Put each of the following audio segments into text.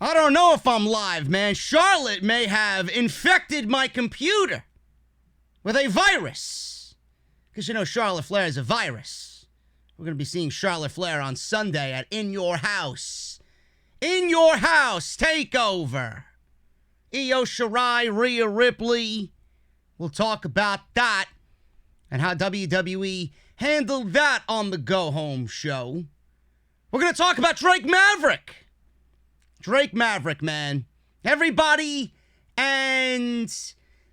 I don't know if I'm live, man. Charlotte may have infected my computer with a virus. Because, you know, Charlotte Flair is a virus. We're going to be seeing Charlotte Flair on Sunday at In Your House. In Your House Takeover. Io Shirai, Rhea Ripley. We'll talk about that and how WWE handled that on the Go Home show. We're going to talk about Drake Maverick. Drake Maverick, man. Everybody and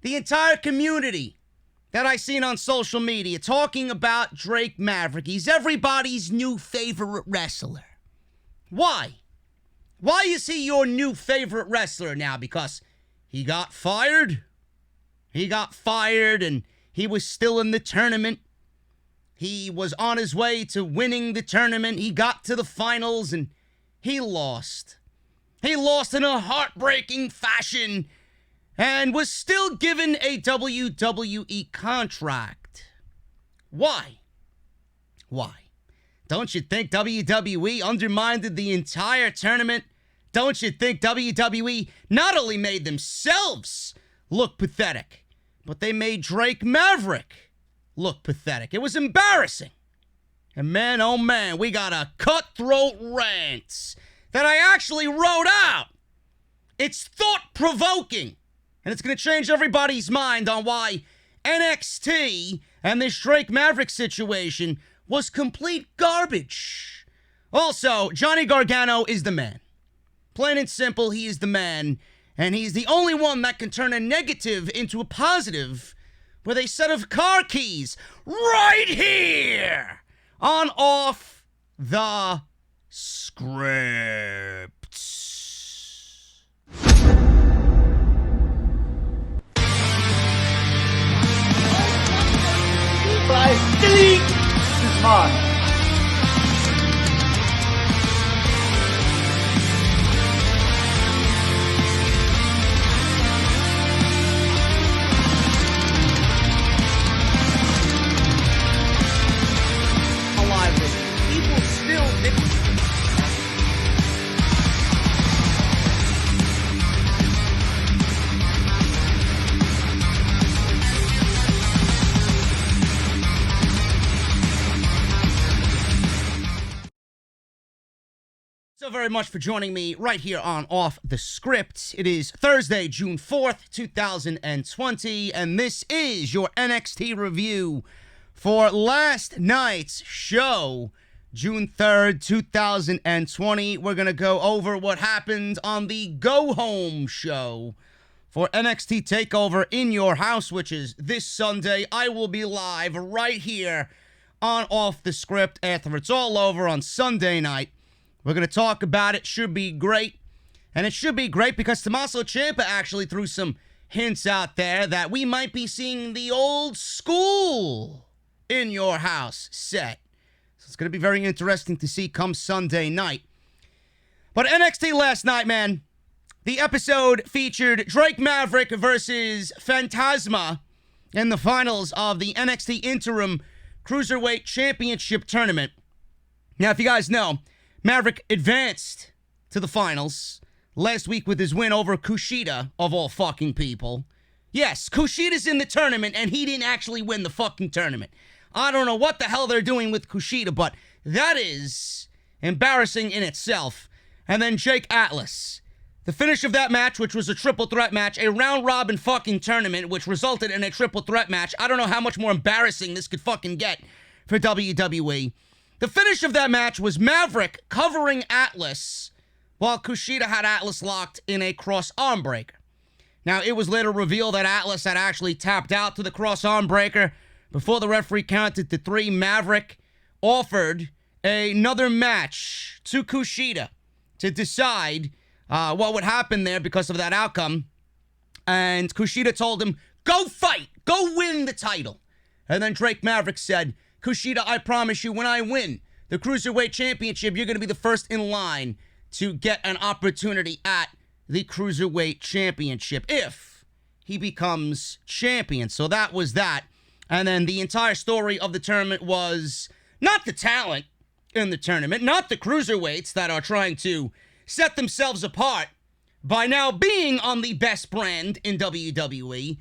the entire community that I seen on social media talking about Drake Maverick. He's everybody's new favorite wrestler. Why? Why is he your new favorite wrestler now? Because he got fired? He got fired and he was still in the tournament. He was on his way to winning the tournament. He got to the finals and he lost. He lost in a heartbreaking fashion and was still given a WWE contract. Why? Why? Don't you think WWE undermined the entire tournament? Don't you think WWE not only made themselves look pathetic, but they made Drake Maverick look pathetic? It was embarrassing. And man, oh man, we got a cutthroat rant that I actually wrote out. It's thought-provoking. And it's going to change everybody's mind on why NXT and this Drake Maverick situation was complete garbage. Also, Johnny Gargano is the man. Plain and simple, he is the man. And he's the only one that can turn a negative into a positive with a set of car keys right here on Off the Script. Delete! This is mine. Alive with people still so very much for joining me right here on Off the Script. It is Thursday, June 4th, 2020, and this is your NXT review for last night's show, June 3rd, 2020. We're going to go over what happened on the Go Home show for NXT TakeOver In Your House, which is this Sunday. I will be live right here on Off the Script after it's all over on Sunday night. We're going to talk about it. Should be great. And it should be great because Tommaso Ciampa actually threw some hints out there that we might be seeing the old school In Your House set. So it's going to be very interesting to see come Sunday night. But NXT last night, man, the episode featured Drake Maverick versus Fantasma in the finals of the NXT Interim Cruiserweight Championship Tournament. Now, if you guys know, Maverick advanced to the finals last week with his win over Kushida, of all fucking people. Yes, Kushida's in the tournament, and he didn't actually win the fucking tournament. I don't know what the hell they're doing with Kushida, but that is embarrassing in itself. And then Jake Atlas. The finish of that match, which was a triple threat match, a round-robin fucking tournament, which resulted in a triple threat match. I don't know how much more embarrassing this could fucking get for WWE. The finish of that match was Maverick covering Atlas while Kushida had Atlas locked in a Kross armbreaker. Now, it was later revealed that Atlas had actually tapped out to the Kross armbreaker. Before the referee counted to 3, Maverick offered another match to Kushida to decide what would happen there because of that outcome. And Kushida told him, go fight, go win the title. And then Drake Maverick said, Kushida, I promise you, when I win the Cruiserweight Championship, you're going to be the first in line to get an opportunity at the Cruiserweight Championship if he becomes champion. So that was that. And then the entire story of the tournament was not the talent in the tournament, not the cruiserweights that are trying to set themselves apart by now being on the best brand in WWE.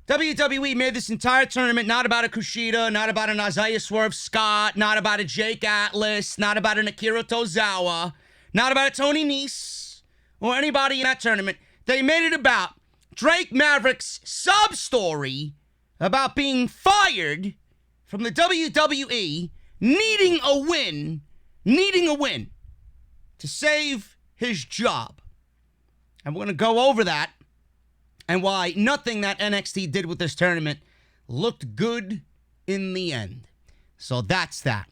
WWE made this entire tournament not about a Kushida, not about an Isaiah Swerve Scott, not about a Jake Atlas, not about an Akira Tozawa, not about a Tony Nese, or anybody in that tournament. They made it about Drake Maverick's sub-story about being fired from the WWE, needing a win to save his job. And we're going to go over that and why nothing that NXT did with this tournament looked good in the end. So that's that.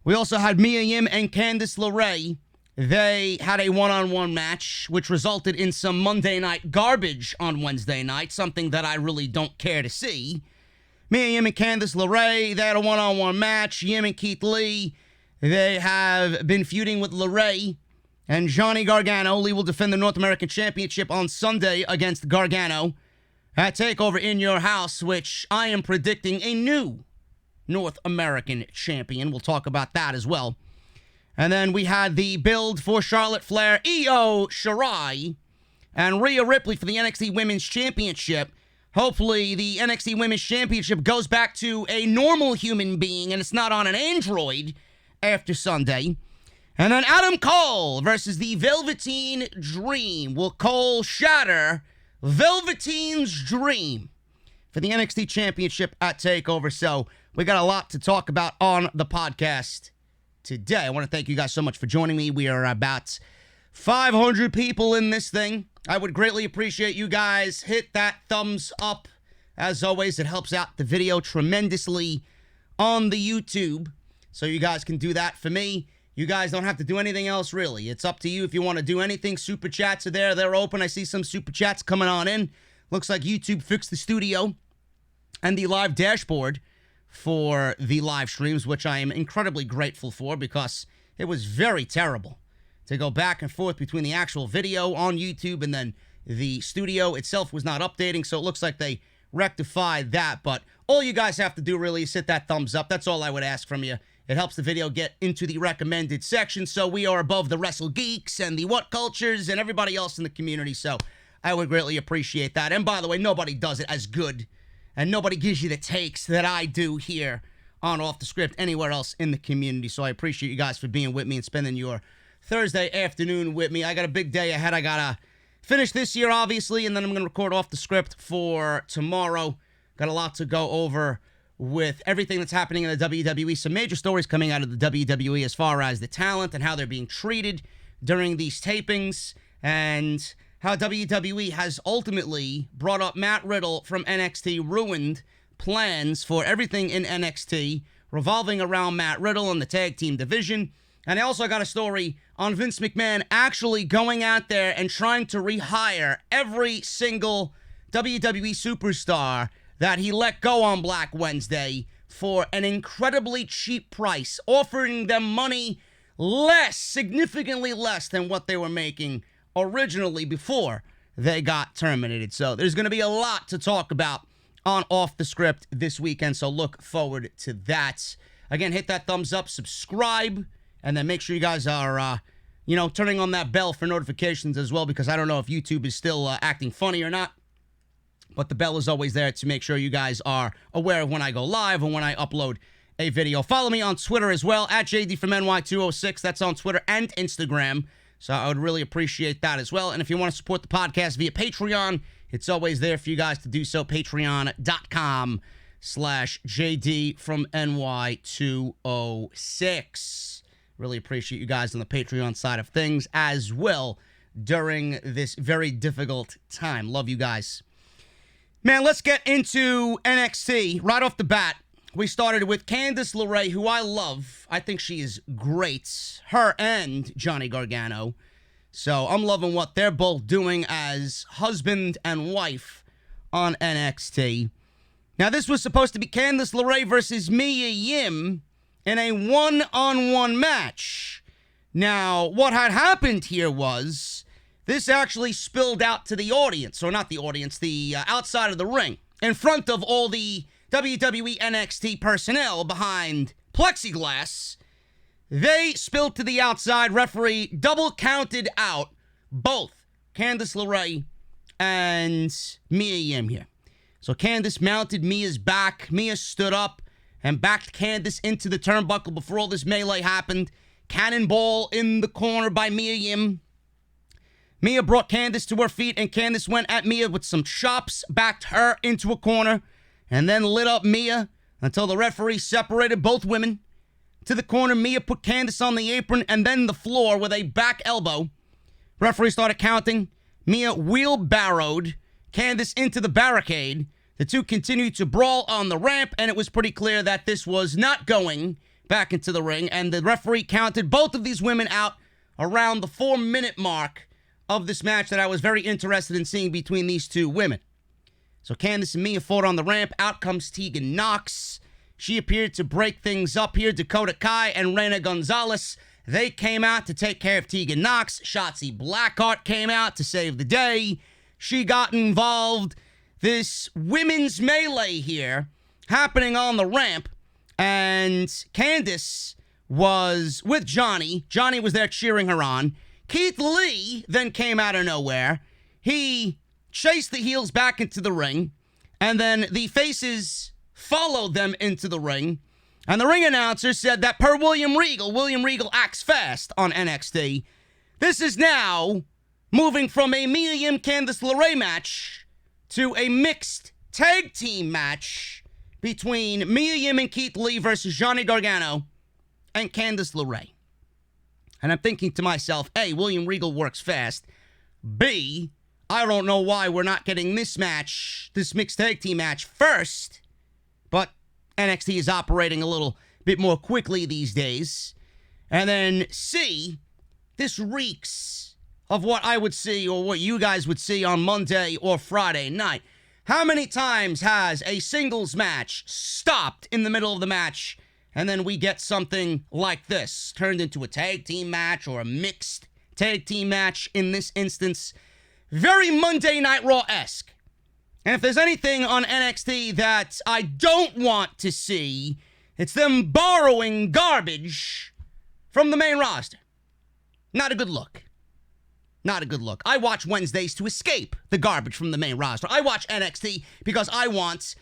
We also had Mia Yim and Candice LeRae. They had a one-on-one match, which resulted in some Monday night garbage on Wednesday night, something that I really don't care to see. Mia Yim and Candice LeRae, they had a one-on-one match. Yim and Keith Lee, they have been feuding with LeRae and Johnny Gargano. Lee will defend the North American Championship on Sunday against Gargano at Takeover in Your House, which I am predicting a new North American champion. We'll talk about that as well. And then we had the build for Charlotte Flair, Io Shirai, and Rhea Ripley for the NXT Women's Championship. Hopefully, the NXT Women's Championship goes back to a normal human being and it's not on an android after Sunday. And then Adam Cole versus the Velveteen Dream. Will Cole shatter Velveteen's dream for the NXT Championship at TakeOver? So we got a lot to talk about on the podcast today. I want to thank you guys so much for joining me. We are about 500 people in this thing. I would greatly appreciate you guys. Hit that thumbs up. As always, it helps out the video tremendously on the YouTube. So you guys can do that for me. You guys don't have to do anything else, really. It's up to you if you want to do anything. Super chats are there. They're open. I see some super chats coming on in. Looks like YouTube fixed the studio and the live dashboard for the live streams, which I am incredibly grateful for because it was very terrible to go back and forth between the actual video on YouTube and then the studio itself was not updating. So it looks like they rectified that. But all you guys have to do really is hit that thumbs up. That's all I would ask from you. It helps the video get into the recommended section, so we are above the Wrestle Geeks and the What Cultures and everybody else in the community, so I would greatly appreciate that. And by the way, nobody does it as good, and nobody gives you the takes that I do here on Off the Script anywhere else in the community, so I appreciate you guys for being with me and spending your Thursday afternoon with me. I got a big day ahead. I got to finish this year, obviously, and then I'm going to record Off the Script for tomorrow. Got a lot to go over with everything that's happening in the WWE. Some major stories coming out of the WWE as far as the talent and how they're being treated during these tapings, and how WWE has ultimately brought up Matt Riddle from NXT, ruined plans for everything in NXT revolving around Matt Riddle and the tag team division. And I also got a story on Vince McMahon actually going out there and trying to rehire every single WWE superstar that he let go on Black Wednesday for an incredibly cheap price, offering them money significantly less than what they were making originally before they got terminated. So there's going to be a lot to talk about on Off the Script this weekend, so look forward to that. Again, hit that thumbs up, subscribe, and then make sure you guys are, turning on that bell for notifications as well, because I don't know if YouTube is still acting funny or not. But the bell is always there to make sure you guys are aware of when I go live and when I upload a video. Follow me on Twitter as well, at JDfromNY206. That's on Twitter and Instagram. So I would really appreciate that as well. And if you want to support the podcast via Patreon, it's always there for you guys to do so. Patreon.com/JDfromNY206. Really appreciate you guys on the Patreon side of things as well during this very difficult time. Love you guys. Man, let's get into NXT right off the bat. We started with Candice LeRae, who I love. I think she is great. Her and Johnny Gargano. So I'm loving what they're both doing as husband and wife on NXT. Now, this was supposed to be Candice LeRae versus Mia Yim in a one-on-one match. Now, what had happened here was this actually spilled out to the audience, or not the audience, the outside of the ring, in front of all the WWE NXT personnel behind plexiglass. They spilled to the outside. Referee double counted out both Candice LeRae and Mia Yim here. So Candice mounted Mia's back. Mia stood up and backed Candice into the turnbuckle before all this melee happened. Cannonball in the corner by Mia Yim. Mia brought Candice to her feet, and Candice went at Mia with some chops, backed her into a corner, and then lit up Mia until the referee separated both women. To the corner, Mia put Candice on the apron and then the floor with a back elbow. Referee started counting. Mia wheelbarrowed Candice into the barricade. The two continued to brawl on the ramp, and it was pretty clear that this was not going back into the ring, and the referee counted both of these women out around the 4-minute mark of this match that I was very interested in seeing between these two women. So Candice and Mia fought on the ramp. Out comes Tegan Nox. She appeared to break things up here. Dakota Kai and Reina Gonzalez, they came out to take care of Tegan Nox. Shotzi Blackheart came out to save the day. She got involved. This women's melee here happening on the ramp, and Candice was with Johnny. Johnny was there cheering her on. Keith Lee then came out of nowhere. He chased the heels back into the ring, and then the faces followed them into the ring. And the ring announcer said that per William Regal acts fast on NXT. This is now moving from a Mia Yim Candice LeRae match to a mixed tag team match between Mia Yim and Keith Lee versus Johnny Gargano and Candice LeRae. And I'm thinking to myself, A, William Regal works fast. B, I don't know why we're not getting this match, this mixed tag team match first. But NXT is operating a little bit more quickly these days. And then C, this reeks of what I would see or what you guys would see on Monday or Friday night. How many times has a singles match stopped in the middle of the match, and then we get something like this, turned into a tag team match or a mixed tag team match in this instance? Very Monday Night Raw-esque. And if there's anything on NXT that I don't want to see, it's them borrowing garbage from the main roster. Not a good look. Not a good look. I watch Wednesdays to escape the garbage from the main roster. I watch NXT because I want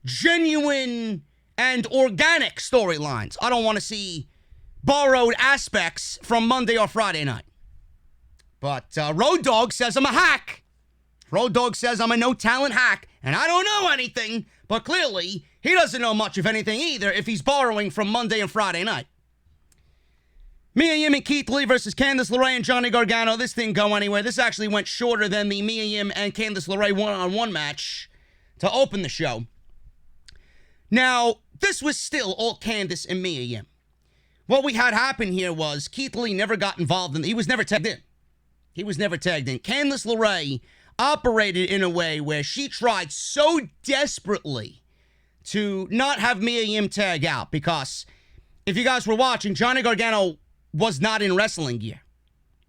genuine and organic storylines. I don't want to see borrowed aspects from Monday or Friday night. But Road Dogg says I'm a hack. Road Dogg says I'm a no-talent hack, and I don't know anything, but clearly he doesn't know much of anything either if he's borrowing from Monday and Friday night. Mia Yim and Keith Lee versus Candice LeRae and Johnny Gargano. This didn't go anywhere. This actually went shorter than the Mia Yim and Candice LeRae one-on-one match to open the show. Now, this was still all Candice and Mia Yim. What we had happen here was Keith Lee never got involved in. He was never tagged in. Candice LeRae operated in a way where she tried so desperately to not have Mia Yim tag out, because if you guys were watching, Johnny Gargano was not in wrestling gear.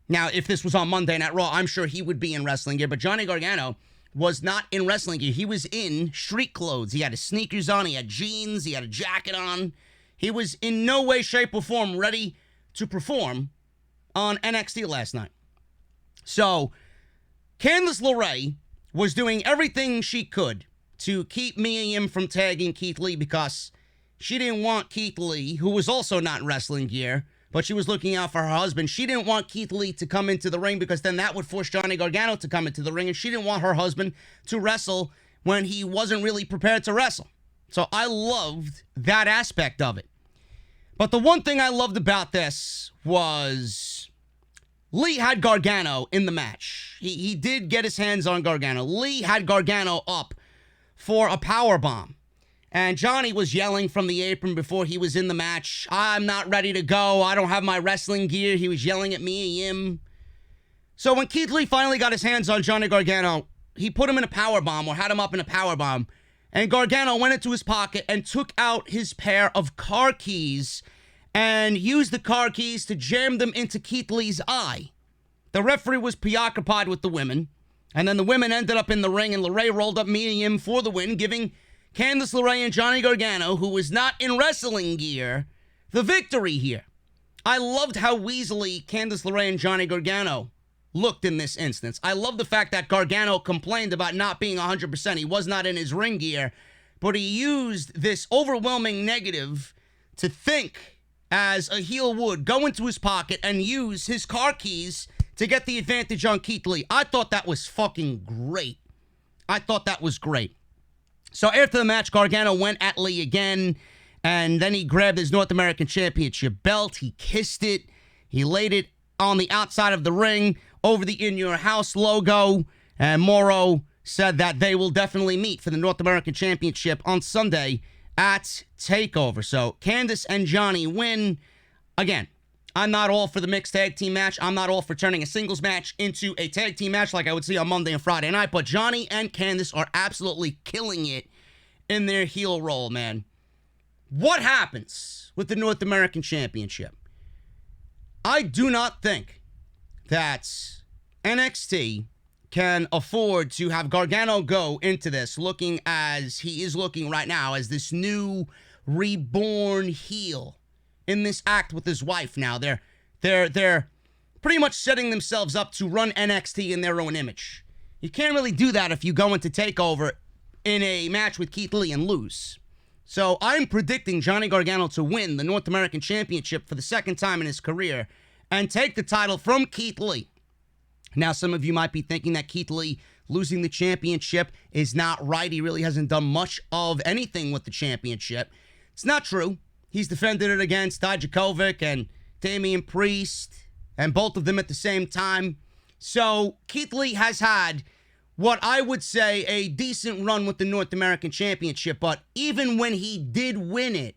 Now, if this was on Monday Night Raw, I'm sure he would be in wrestling gear, but Johnny Gargano was not in wrestling gear. He was in street clothes. He had his sneakers on, he had jeans, he had a jacket on. He was in no way, shape, or form ready to perform on NXT last night. So, Candice LeRae was doing everything she could to keep Mia Yim from tagging Keith Lee, because she didn't want Keith Lee, who was also not in wrestling gear, but she was looking out for her husband. She didn't want Keith Lee to come into the ring, because then that would force Johnny Gargano to come into the ring, and she didn't want her husband to wrestle when he wasn't really prepared to wrestle. So I loved that aspect of it. But the one thing I loved about this was Lee had Gargano in the match. He did get his hands on Gargano. Lee had Gargano up for a powerbomb. And Johnny was yelling from the apron before he was in the match, I'm not ready to go. I don't have my wrestling gear. He was yelling at Mia Yim. So when Keith Lee finally got his hands on Johnny Gargano, he put him in a powerbomb, or had him up in a powerbomb. And Gargano went into his pocket and took out his pair of car keys and used the car keys to jam them into Keith Lee's eye. The referee was preoccupied with the women. And then the women ended up in the ring, and LeRae rolled up Mia Yim for the win, giving Candice LeRae and Johnny Gargano, who was not in wrestling gear, the victory here. I loved how weaselly Candice LeRae and Johnny Gargano looked in this instance. I love the fact that Gargano complained about not being 100%. He was not in his ring gear, but he used this overwhelming negative to think as a heel would, go into his pocket and use his car keys to get the advantage on Keith Lee. I thought that was fucking great. I thought that was great. So after the match, Gargano went at Lee again, and then he grabbed his North American Championship belt. He kissed it. He laid it on the outside of the ring over the In Your House logo, and Morrow said that they will definitely meet for the North American Championship on Sunday at TakeOver. So Candice and Johnny win. Again, I'm not all for the mixed tag team match. I'm not all for turning a singles match into a tag team match like I would see on Monday and Friday night, but Johnny and Candice are absolutely killing it in their heel role, man. What happens with the North American Championship? I do not think that NXT can afford to have Gargano go into this looking as he is looking right now, as this new reborn heel in this act with his wife now. They're pretty much setting themselves up to run NXT in their own image. You can't really do that if you go into TakeOver in a match with Keith Lee and lose. So I'm predicting Johnny Gargano to win the North American Championship for the second time in his career and take the title from Keith Lee. Now, some of you might be thinking that Keith Lee losing the championship is not right. He really hasn't done much of anything with the championship. It's not true. He's defended it against Dijakovic and Damian Priest, and both of them at the same time. So Keith Lee has had what I would say a decent run with the North American Championship, but even when he did win it,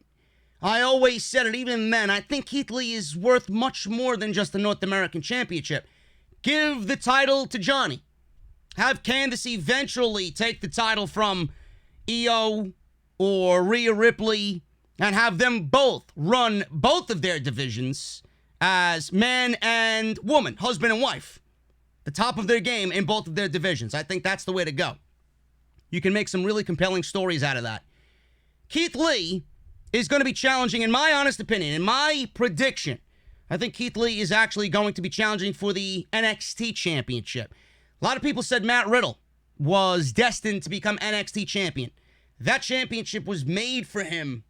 I always said it, even then, I think Keith Lee is worth much more than just the North American Championship. Give the title to Johnny. Have Candice eventually take the title from Hijo or Rhea Ripley and have them both run both of their divisions as man and woman, husband and wife. The top of their game in both of their divisions. I think that's the way to go. You can make some really compelling stories out of that. Keith Lee is going to be challenging, in my honest opinion, in my prediction, I think Keith Lee is actually going to be challenging for the NXT Championship. A lot of people said Matt Riddle was destined to become NXT champion. That championship was made for him.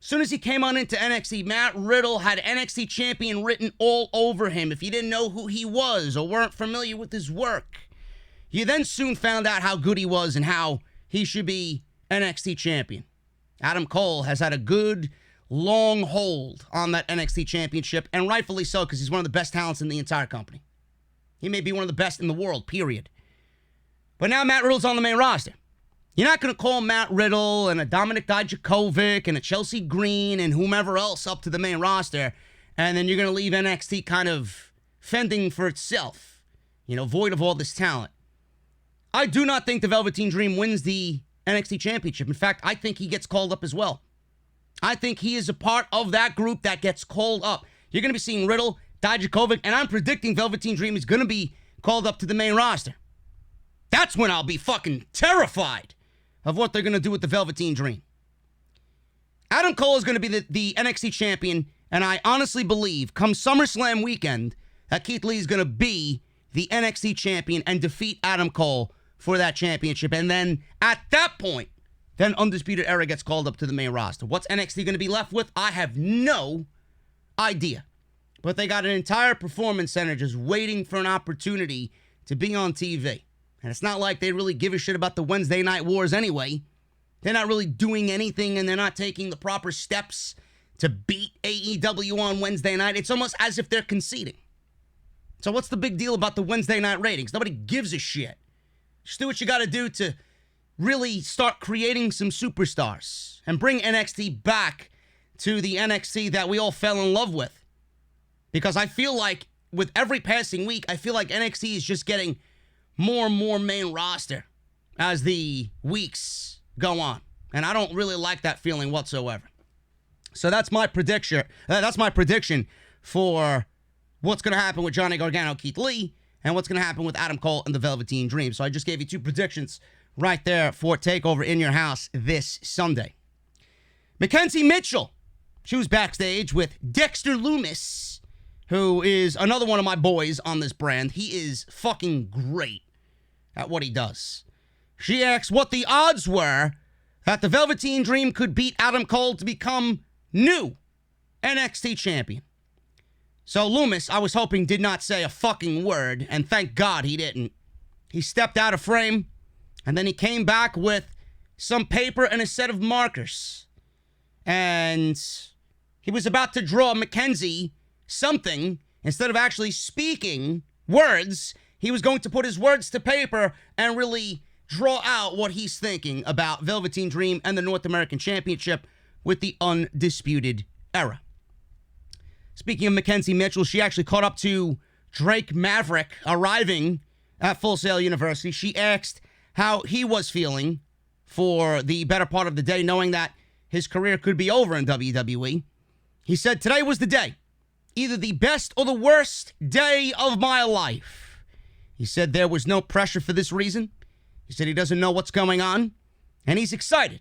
As soon as he came on into NXT, Matt Riddle had NXT champion written all over him. If you didn't know who he was or weren't familiar with his work, you then soon found out how good he was and how he should be NXT champion. Adam Cole has had a good, long hold on that NXT championship, and rightfully so, because he's one of the best talents in the entire company. He may be one of the best in the world, period. But now Matt Riddle's on the main roster. You're not going to call Matt Riddle and a Dominic Dijakovic and a Chelsea Green and whomever else up to the main roster, and then you're going to leave NXT kind of fending for itself, void of all this talent. I do not think the Velveteen Dream wins the NXT Championship. In fact, I think he gets called up as well. I think he is a part of that group that gets called up. You're going to be seeing Riddle, Dijakovic, and I'm predicting Velveteen Dream is going to be called up to the main roster. That's when I'll be fucking terrified of what they're going to do with the Velveteen Dream. Adam Cole is going to be the NXT champion, and I honestly believe come SummerSlam weekend that Keith Lee is going to be the NXT champion and defeat Adam Cole for that championship. And then at that point, then Undisputed Era gets called up to the main roster. What's NXT going to be left with? I have no idea. But they got an entire performance center just waiting for an opportunity to be on TV. And it's not like they really give a shit about the Wednesday Night Wars anyway. They're not really doing anything, and they're not taking the proper steps to beat AEW on Wednesday night. It's almost as if they're conceding. So what's the big deal about the Wednesday night ratings? Nobody gives a shit. Just do what you got to do to really start creating some superstars and bring NXT back to the NXT that we all fell in love with. Because I feel like with every passing week, I feel like NXT is just getting more and more main roster as the weeks go on. And I don't really like that feeling whatsoever. So that's my prediction. That's my prediction for what's going to happen with Johnny Gargano, Keith Lee, and what's going to happen with Adam Cole and the Velveteen Dream. So I just gave you two predictions right there for TakeOver in your house this Sunday. Mackenzie Mitchell, she was backstage with Dexter Lumis, who is another one of my boys on this brand. He is fucking great at what he does. She asks what the odds were that the Velveteen Dream could beat Adam Cole to become new NXT champion. So Loomis, I was hoping, did not say a fucking word, and thank God he didn't. He stepped out of frame, and then he came back with some paper and a set of markers. And he was about to draw Mackenzie something. Instead of actually speaking words, he was going to put his words to paper and really draw out what he's thinking about Velveteen Dream and the North American Championship with the Undisputed Era. Speaking of Mackenzie Mitchell, she actually caught up to Drake Maverick arriving at Full Sail University. She asked how he was feeling for the better part of the day, knowing that his career could be over in WWE. He said, "Today was the day. Either the best or the worst day of my life." He said there was no pressure for this reason. He said he doesn't know what's going on, and he's excited.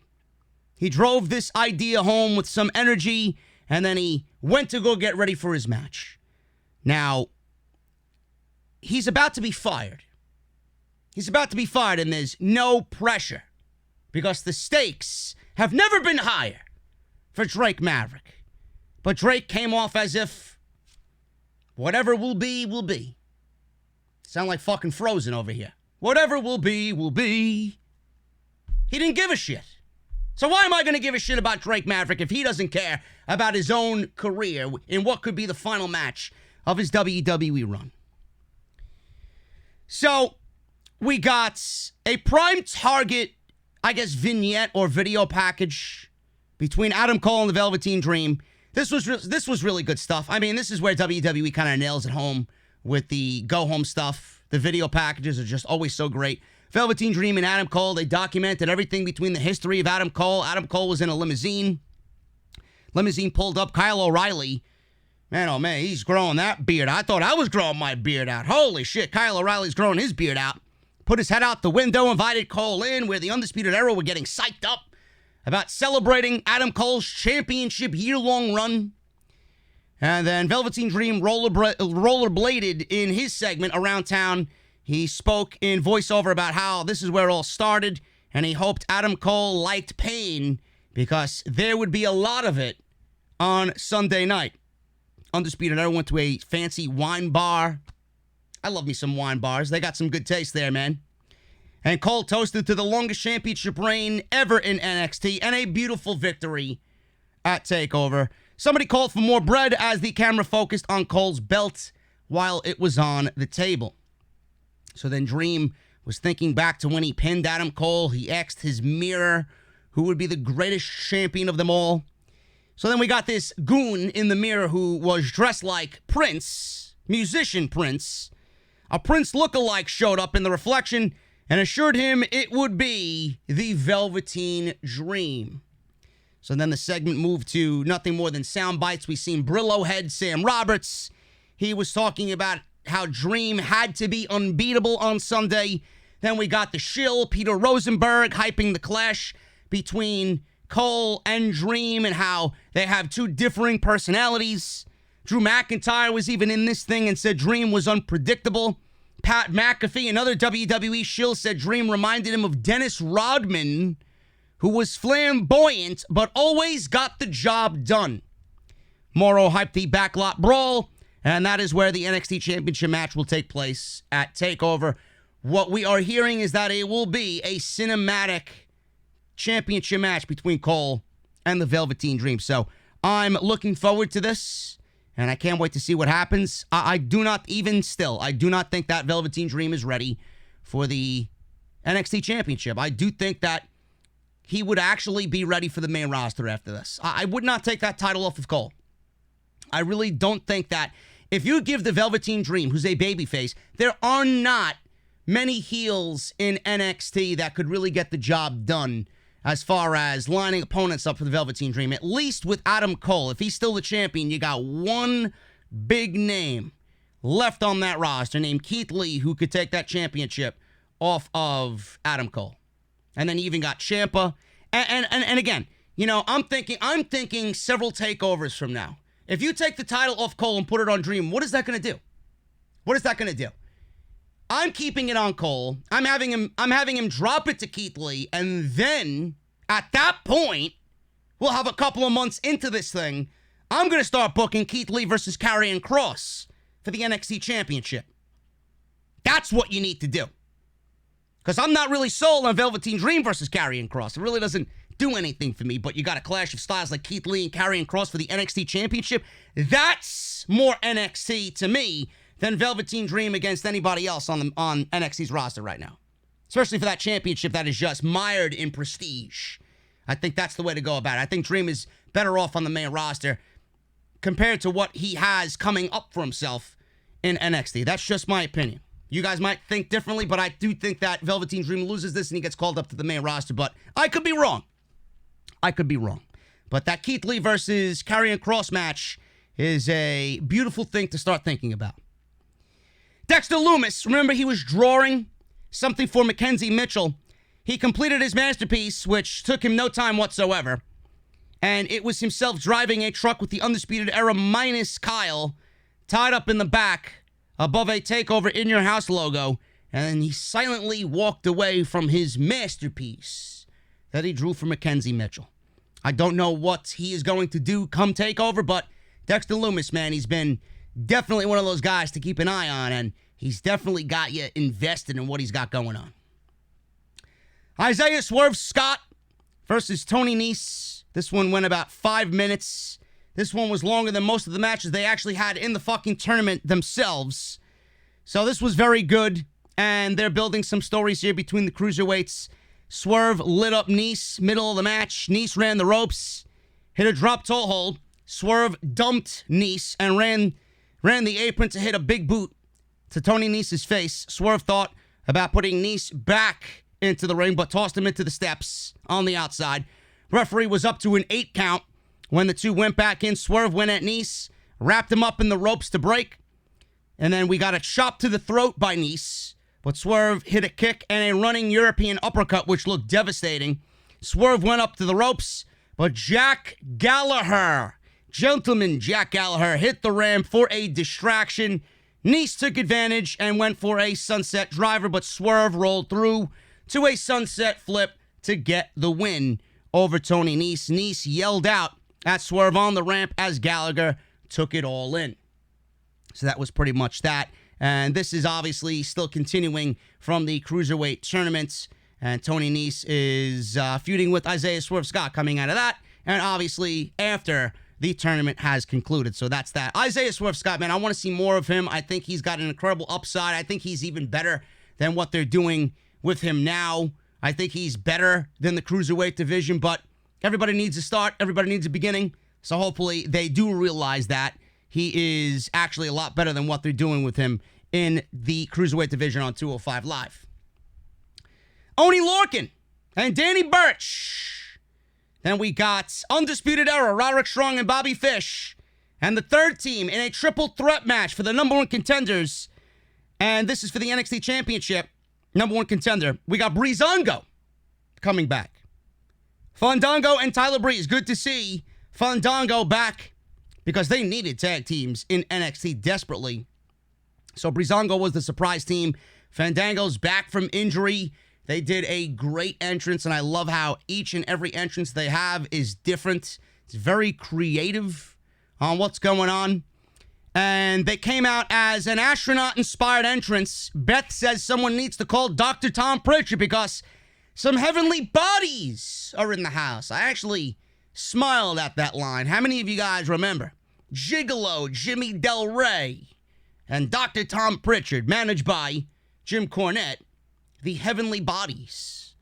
He drove this idea home with some energy, and then he went to go get ready for his match. Now, he's about to be fired. He's about to be fired, and there's no pressure because the stakes have never been higher for Drake Maverick. But Drake came off as if whatever will be, will be. Sound like fucking Frozen over here. Whatever will be, will be. He didn't give a shit. So why am I going to give a shit about Drake Maverick if he doesn't care about his own career in what could be the final match of his WWE run? So we got a prime target, I guess, vignette or video package between Adam Cole and the Velveteen Dream. This was really good stuff. I mean, this is where WWE kind of nails it home with the go-home stuff. The video packages are just always so great. Velveteen Dream and Adam Cole, they documented everything between the history of Adam Cole. Adam Cole was in a limousine. Limousine pulled up. Kyle O'Reilly, man, oh man, he's growing that beard. I thought I was growing my beard out. Holy shit, Kyle O'Reilly's growing his beard out. Put his head out the window, invited Cole in, where the Undisputed Era were getting psyched up about celebrating Adam Cole's championship year-long run. And then Velveteen Dream rollerbladed in his segment around town. He spoke in voiceover about how this is where it all started, and he hoped Adam Cole liked pain because there would be a lot of it on Sunday night. Undisputed Era went to a fancy wine bar. I love me some wine bars. They got some good taste there, man. And Cole toasted to the longest championship reign ever in NXT and a beautiful victory at TakeOver. Somebody called for more bread as the camera focused on Cole's belt while it was on the table. So then Dream was thinking back to when he pinned Adam Cole. He asked his mirror who would be the greatest champion of them all. So then we got this goon in the mirror who was dressed like Prince, musician Prince. A Prince lookalike showed up in the reflection and assured him it would be the Velveteen Dream. So then the segment moved to nothing more than sound bites. We seen Brillo head Sam Roberts. He was talking about how Dream had to be unbeatable on Sunday. Then we got the shill, Peter Rosenberg, hyping the clash between Cole and Dream and how they have two differing personalities. Drew McIntyre was even in this thing and said Dream was unpredictable. Pat McAfee, another WWE shill, said Dream reminded him of Dennis Rodman, who was flamboyant but always got the job done. Morrow hyped the backlot brawl, and that is where the NXT Championship match will take place at TakeOver. What we are hearing is that it will be a cinematic championship match between Cole and the Velveteen Dream. So I'm looking forward to this, and I can't wait to see what happens. I do not think that Velveteen Dream is ready for the NXT Championship. I do think that he would actually be ready for the main roster after this. I would not take that title off of Cole. I really don't think that if you give the Velveteen Dream, who's a babyface, there are not many heels in NXT that could really get the job done as far as lining opponents up for the Velveteen Dream. At least with Adam Cole, if he's still the champion, you got one big name left on that roster named Keith Lee who could take that championship off of Adam Cole. And then you even got Ciampa. And again, you know, I'm thinking several takeovers from now. If you take the title off Cole and put it on Dream, what is that going to do? What is that going to do? I'm keeping it on Cole. I'm having him drop it to Keith Lee, and then at that point, we'll have a couple of months into this thing. I'm going to start booking Keith Lee versus Karrion Kross for the NXT Championship. That's what you need to do. Because I'm not really sold on Velveteen Dream versus Karrion Kross. It really doesn't do anything for me, but you got a clash of styles like Keith Lee and Karrion Kross for the NXT Championship. That's more NXT to me than Velveteen Dream against anybody else on NXT's roster right now. Especially for that championship that is just mired in prestige. I think that's the way to go about it. I think Dream is better off on the main roster compared to what he has coming up for himself in NXT. That's just my opinion. You guys might think differently, but I do think that Velveteen Dream loses this and he gets called up to the main roster, but I could be wrong. I could be wrong. But that Keith Lee versus Karrion Kross match is a beautiful thing to start thinking about. Dexter Lumis, remember he was drawing something for Mackenzie Mitchell. He completed his masterpiece, which took him no time whatsoever. And it was himself driving a truck with the Undisputed Era minus Kyle, tied up in the back above a Takeover In Your House logo. And then he silently walked away from his masterpiece that he drew for Mackenzie Mitchell. I don't know what he is going to do come Takeover, but Dexter Lumis, man, he's been definitely one of those guys to keep an eye on, and he's definitely got you invested in what he's got going on. Isaiah Swerve Scott versus Tony Nese. This one went about 5 minutes. This one was longer than most of the matches they actually had in the fucking tournament themselves. So this was very good, and they're building some stories here between the cruiserweights. Swerve lit up Nese, middle of the match. Nese ran the ropes, hit a drop toe hold. Swerve dumped Nese and ran the apron to hit a big boot to Tony Nese's face. Swerve thought about putting Nese back into the ring, but tossed him into the steps on the outside. Referee was up to an 8 count when the two went back in. Swerve went at Nese, wrapped him up in the ropes to break, and then we got a chop to the throat by Nese, but Swerve hit a kick and a running European uppercut, which looked devastating. Swerve went up to the ropes, but Jack Gallagher, gentleman Jack Gallagher, hit the ramp for a distraction. Nese took advantage and went for a sunset driver, but Swerve rolled through to a sunset flip to get the win over Tony Nese. Nese yelled out at Swerve on the ramp as Gallagher took it all in. So that was pretty much that. And this is obviously still continuing from the Cruiserweight Tournament. And Tony Nese is feuding with Isaiah Swerve Scott coming out of that. And obviously after the tournament has concluded. So that's that. Isaiah Swerve Scott, man, I want to see more of him. I think he's got an incredible upside. I think he's even better than what they're doing with him now. I think he's better than the Cruiserweight division, but everybody needs a start. Everybody needs a beginning. So hopefully they do realize that he is actually a lot better than what they're doing with him in the Cruiserweight division on 205 Live. Oney Lorcan and Danny Burch. Then we got Undisputed Era, Roderick Strong and Bobby Fish. And the third team in a triple threat match for the number one contenders. And this is for the NXT Championship. Number one contender. We got Breezango coming back. Fandango and Tyler Breeze. Good to see Fandango back because they needed tag teams in NXT desperately. So Breezango was the surprise team. Fandango's back from injury. They did a great entrance, and I love how each and every entrance they have is different. It's very creative on what's going on. And they came out as an astronaut-inspired entrance. Beth says someone needs to call Dr. Tom Pritchard because some heavenly bodies are in the house. I actually smiled at that line. How many of you guys remember? Gigolo, Jimmy Del Rey, and Dr. Tom Pritchard, managed by Jim Cornette, the heavenly bodies.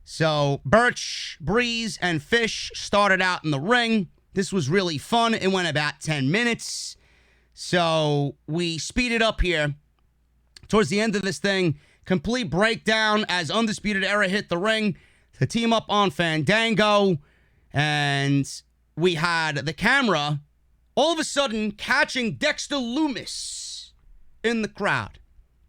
So Burch, Breeze, and Fish started out in the ring. This was really fun. It went about 10 minutes. So we speeded up here towards the end of this thing. Complete breakdown as Undisputed Era hit the ring to team up on Fandango. And we had the camera all of a sudden catching Dexter Lumis in the crowd.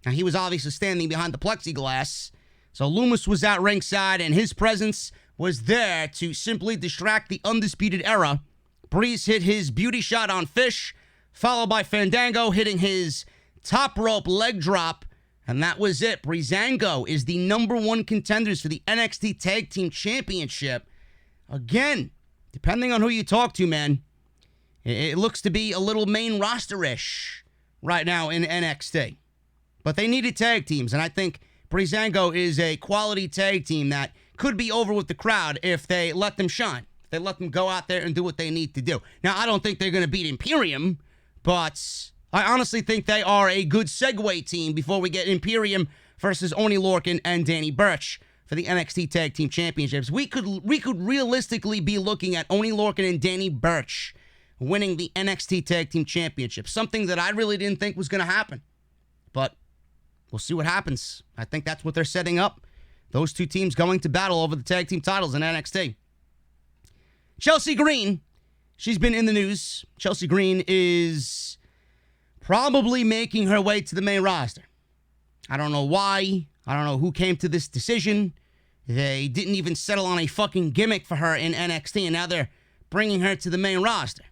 Now, he was obviously standing behind the plexiglass. So Lumis was at ringside, and his presence was there to simply distract the Undisputed Era Breeze hit his beauty shot on Fish, followed by Fandango hitting his top rope leg drop, and that was it. Breezango is the #1 contenders for the NXT Tag Team Championship. Again, depending on who you talk to, man, it looks to be a little main roster-ish right now in NXT. But they needed tag teams, and I think Breezango is a quality tag team that could be over with the crowd if they let them shine. If they let them go out there and do what they need to do. Now, I don't think they're going to beat Imperium, but I honestly think they are a good segue team before we get Imperium versus Oney, Lorcan, and Danny Burch for the NXT Tag Team Championships. We could realistically be looking at Oney, Lorcan, and Danny Burch winning the NXT Tag Team Championship, something that I really didn't think was going to happen. But we'll see what happens. I think that's what they're setting up. Those two teams going to battle over the tag team titles in NXT. Chelsea Green, she's been in the news. Chelsea Green is probably making her way to the main roster. I don't know why. I don't know who came to this decision. They didn't even settle on a fucking gimmick for her in NXT, and now they're bringing her to the main roster.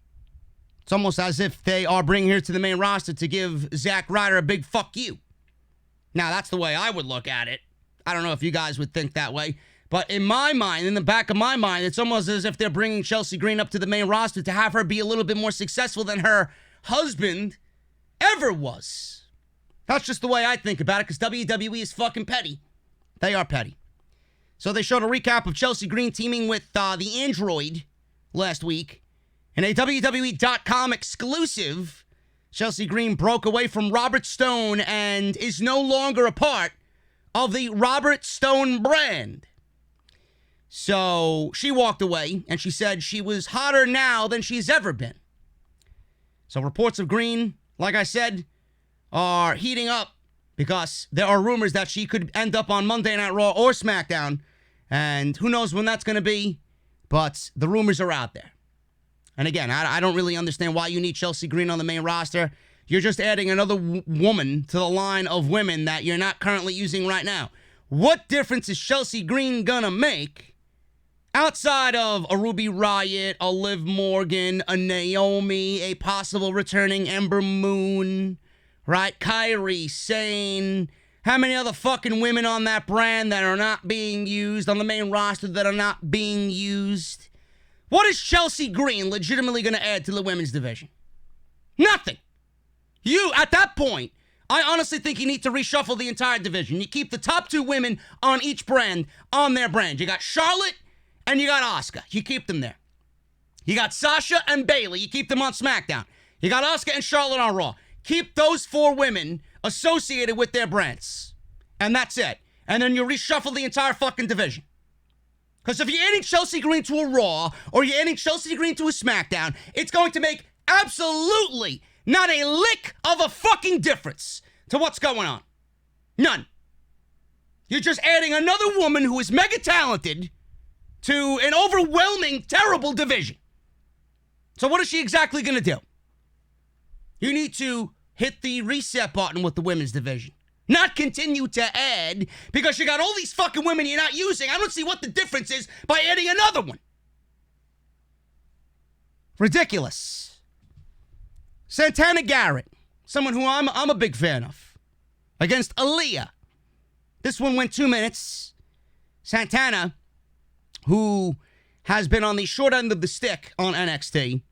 It's almost as if they are bringing her to the main roster to give Zack Ryder a big fuck you. Now, that's the way I would look at it. I don't know if you guys would think that way. But in my mind, in the back of my mind, it's almost as if they're bringing Chelsea Green up to the main roster to have her be a little bit more successful than her husband ever was. That's just the way I think about it, because WWE is fucking petty. They are petty. So they showed a recap of Chelsea Green teaming with the Android last week. In a WWE.com exclusive, Chelsea Green broke away from Robert Stone and is no longer a part of the Robert Stone brand. So she walked away, and she said she was hotter now than she's ever been. So reports of Green, like I said, are heating up because there are rumors that she could end up on Monday Night Raw or SmackDown, and who knows when that's going to be, but the rumors are out there. And again, I don't really understand why you need Chelsea Green on the main roster. You're just adding another woman to the line of women that you're not currently using right now. What difference is Chelsea Green gonna make outside of a Ruby Riott, a Liv Morgan, a Naomi, a possible returning Ember Moon, right? Kairi Sane. How many other fucking women on that brand that are not being used, on the main roster that are not being used? What is Chelsea Green legitimately going to add to the women's division? Nothing. You, at that point, I honestly think you need to reshuffle the entire division. You keep the top two women on each brand on their brand. You got Charlotte and you got Asuka. You keep them there. You got Sasha and Bayley. You keep them on SmackDown. You got Asuka and Charlotte on Raw. Keep those four women associated with their brands. And that's it. And then you reshuffle the entire fucking division. Because if you're adding Chelsea Green to a Raw, or you're adding Chelsea Green to a SmackDown, it's going to make absolutely not a lick of a fucking difference to what's going on. None. You're just adding another woman who is mega talented to an overwhelming, terrible division. So what is she exactly going to do? You need to hit the reset button with the women's division. Not continue to add, because you got all these fucking women you're not using. I don't see what the difference is by adding another one. Ridiculous. Santana Garrett, someone who I'm a big fan of, against Aliyah. This one went 2 minutes. Santana, who has been on the short end of the stick on NXT,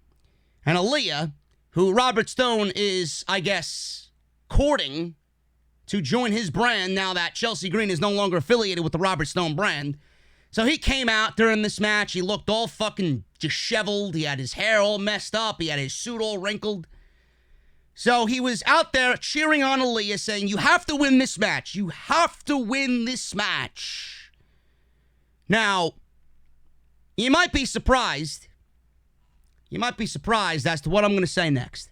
and Aliyah, who Robert Stone is, I guess, courting to join his brand now that Chelsea Green is no longer affiliated with the Robert Stone brand. So he came out during this match. He looked all fucking disheveled. He had his hair all messed up. He had his suit all wrinkled. So he was out there cheering on Aliyah, saying, you have to win this match. You have to win this match. Now, you might be surprised. You might be surprised as to what I'm going to say next.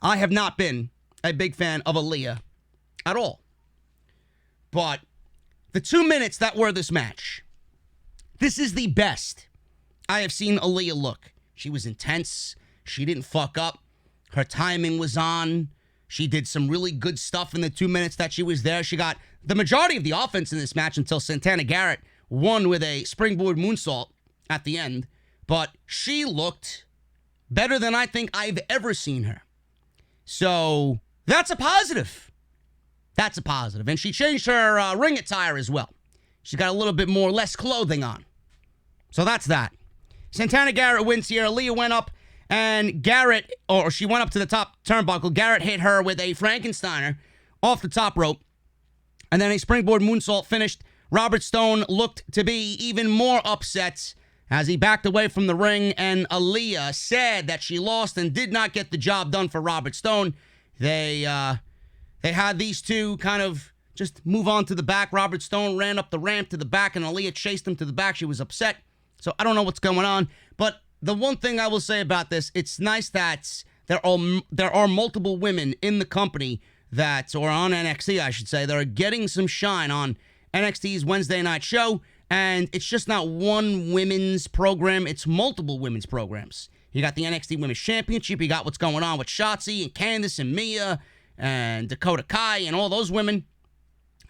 I have not been a big fan of Aliyah at all. But the 2 minutes that were this match, this is the best I have seen Aliyah look. She was intense. She didn't fuck up. Her timing was on. She did some really good stuff in the 2 minutes that she was there. She got the majority of the offense in this match until Santana Garrett won with a springboard moonsault at the end. but she looked better than I think I've ever seen her. So that's a positive. That's a positive. And she changed her ring attire as well. She's got a little bit more, less clothing on. So that's that. Santana Garrett wins here. Aliyah went up and Garrett, or she went up to the top turnbuckle. Garrett hit her with a Frankensteiner off the top rope. And then a springboard moonsault finished. Robert Stone looked to be even more upset as he backed away from the ring, and Aliyah said that she lost and did not get the job done for Robert Stone. They had these two kind of just move on to the back. Robert Stone ran up the ramp to the back, and Aliyah chased him to the back. She was upset. So I don't know what's going on. But the one thing I will say about this, it's nice that there are multiple women in the company that, or on NXT, I should say, that are getting some shine on NXT's Wednesday night show. And it's just not one women's program. It's multiple women's programs. You got the NXT Women's Championship. You got what's going on with Shotzi and Candice and Mia and Dakota Kai and all those women.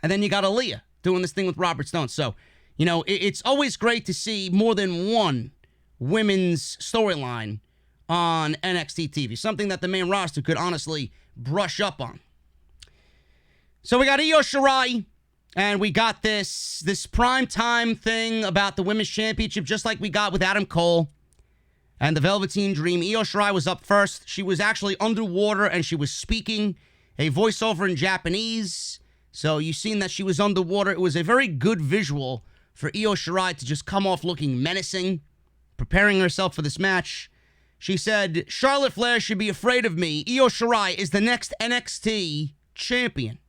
And then you got Aliyah doing this thing with Robert Stone. So, you know, it's always great to see more than one women's storyline on NXT TV. Something that the main roster could honestly brush up on. So we got Io Shirai. And we got this prime time thing about the Women's Championship, just like we got with Adam Cole and the Velveteen Dream. Io Shirai was up first. She was actually underwater, and she was speaking a voiceover in Japanese. So you've seen that she was underwater. It was a very good visual for Io Shirai to just come off looking menacing, preparing herself for this match. She said, "Charlotte Flair should be afraid of me. Io Shirai is the next NXT champion."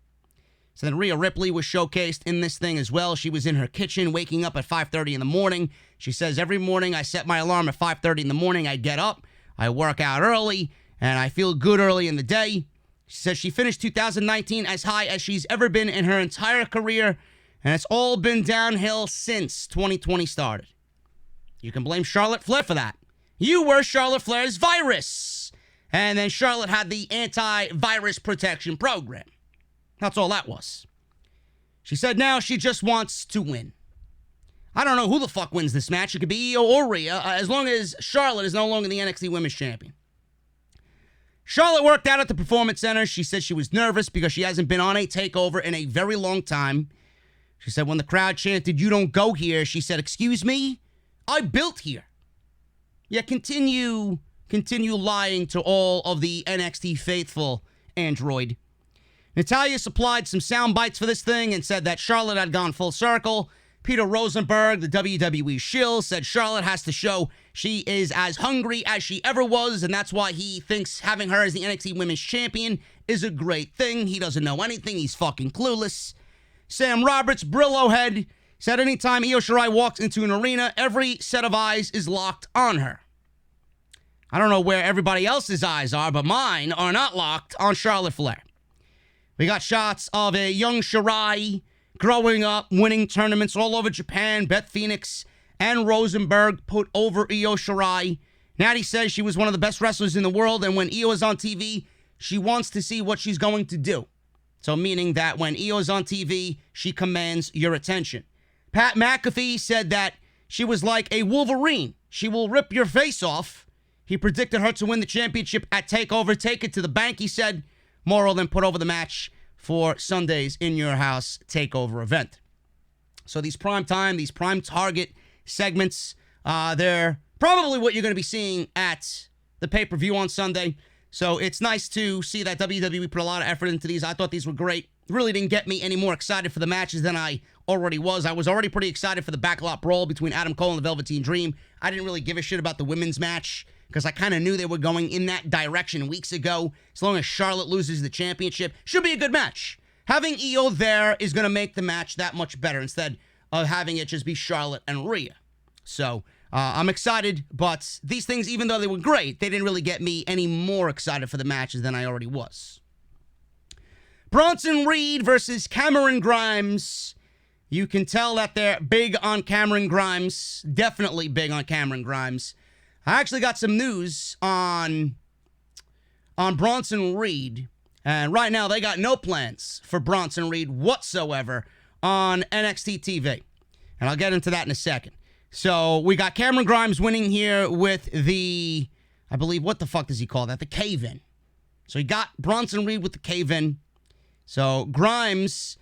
So then Rhea Ripley was showcased in this thing as well. She was in her kitchen waking up at 5:30 in the morning. She says, "Every morning I set my alarm at 5:30 in the morning. I get up, I work out early, and I feel good early in the day." She says she finished 2019 as high as she's ever been in her entire career, and it's all been downhill since 2020 started. You can blame Charlotte Flair for that. You were Charlotte Flair's virus. And then Charlotte had the anti-virus protection program. That's all that was. She said now she just wants to win. I don't know who the fuck wins this match. It could be Io or Rhea, as long as Charlotte is no longer the NXT Women's Champion. Charlotte worked out at the Performance Center. She said she was nervous because she hasn't been on a takeover in a very long time. She said when the crowd chanted, "You don't go here," she said, "Excuse me? I built here." Yeah, continue lying to all of the NXT faithful, Android. Natalya supplied some sound bites for this thing and said that Charlotte had gone full circle. Peter Rosenberg, the WWE shill, said Charlotte has to show she is as hungry as she ever was, and that's why he thinks having her as the NXT Women's Champion is a great thing. He doesn't know anything. He's fucking clueless. Sam Roberts, Brillo head, said anytime Io Shirai walks into an arena, every set of eyes is locked on her. I don't know where everybody else's eyes are, but mine are not locked on Charlotte Flair. We got shots of a young Shirai growing up, winning tournaments all over Japan. Beth Phoenix and Rosenberg put over Io Shirai. Natty says she was one of the best wrestlers in the world, and when Io is on TV, she wants to see what she's going to do. So meaning that when Io is on TV, she commands your attention. Pat McAfee said that she was like a Wolverine. She will rip your face off. He predicted her to win the championship at TakeOver. Take it to the bank, he said. Moral then put over the match for Sunday's In Your House TakeOver event. So these prime time, these prime target segments, they're probably what you're going to be seeing at the pay-per-view on Sunday. So it's nice to see that WWE put a lot of effort into these. I thought these were great. Really didn't get me any more excited for the matches than I already was. I was already pretty excited for the backlot brawl between Adam Cole and the Velveteen Dream. I didn't really give a shit about the women's match because I kind of knew they were going in that direction weeks ago. As long as Charlotte loses the championship, should be a good match. Having Io there is going to make the match that much better instead of having it just be Charlotte and Rhea. So I'm excited, but these things, even though they were great, they didn't really get me any more excited for the matches than I already was. Bronson Reed versus Cameron Grimes. You can tell that they're big on Cameron Grimes. Definitely big on Cameron Grimes. I actually got some news on Bronson Reed. And right now, they got no plans for Bronson Reed whatsoever on NXT TV. And I'll get into that in a second. So we got Cameron Grimes winning here with the, I believe, what the fuck does he call that? The cave-in. So he got Bronson Reed with the cave-in. So Grimes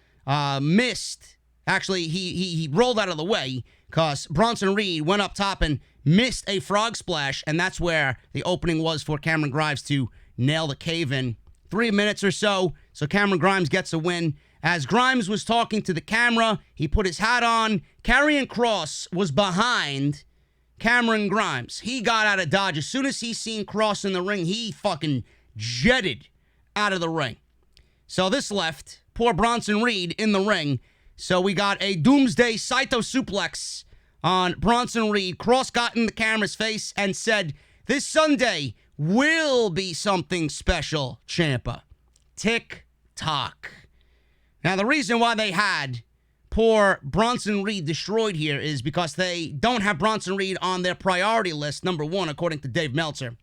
missed. Actually, he rolled out of the way because Bronson Reed went up top and missed a frog splash, and that's where the opening was for Cameron Grimes to nail the cave-in. 3 minutes or so Cameron Grimes gets a win. As Grimes was talking to the camera, he put his hat on. Karrion Kross was behind Cameron Grimes. He got out of dodge. As soon as he seen Kross in the ring, he fucking jetted out of the ring. So this left poor Bronson Reed in the ring. So we got a Doomsday Saito suplex on Bronson Reed. Kross got in the camera's face and said, "This Sunday will be something special, Ciampa." Tick-tock. Now, the reason why they had poor Bronson Reed destroyed here is because they don't have Bronson Reed on their priority list, number one, according to Dave Meltzer.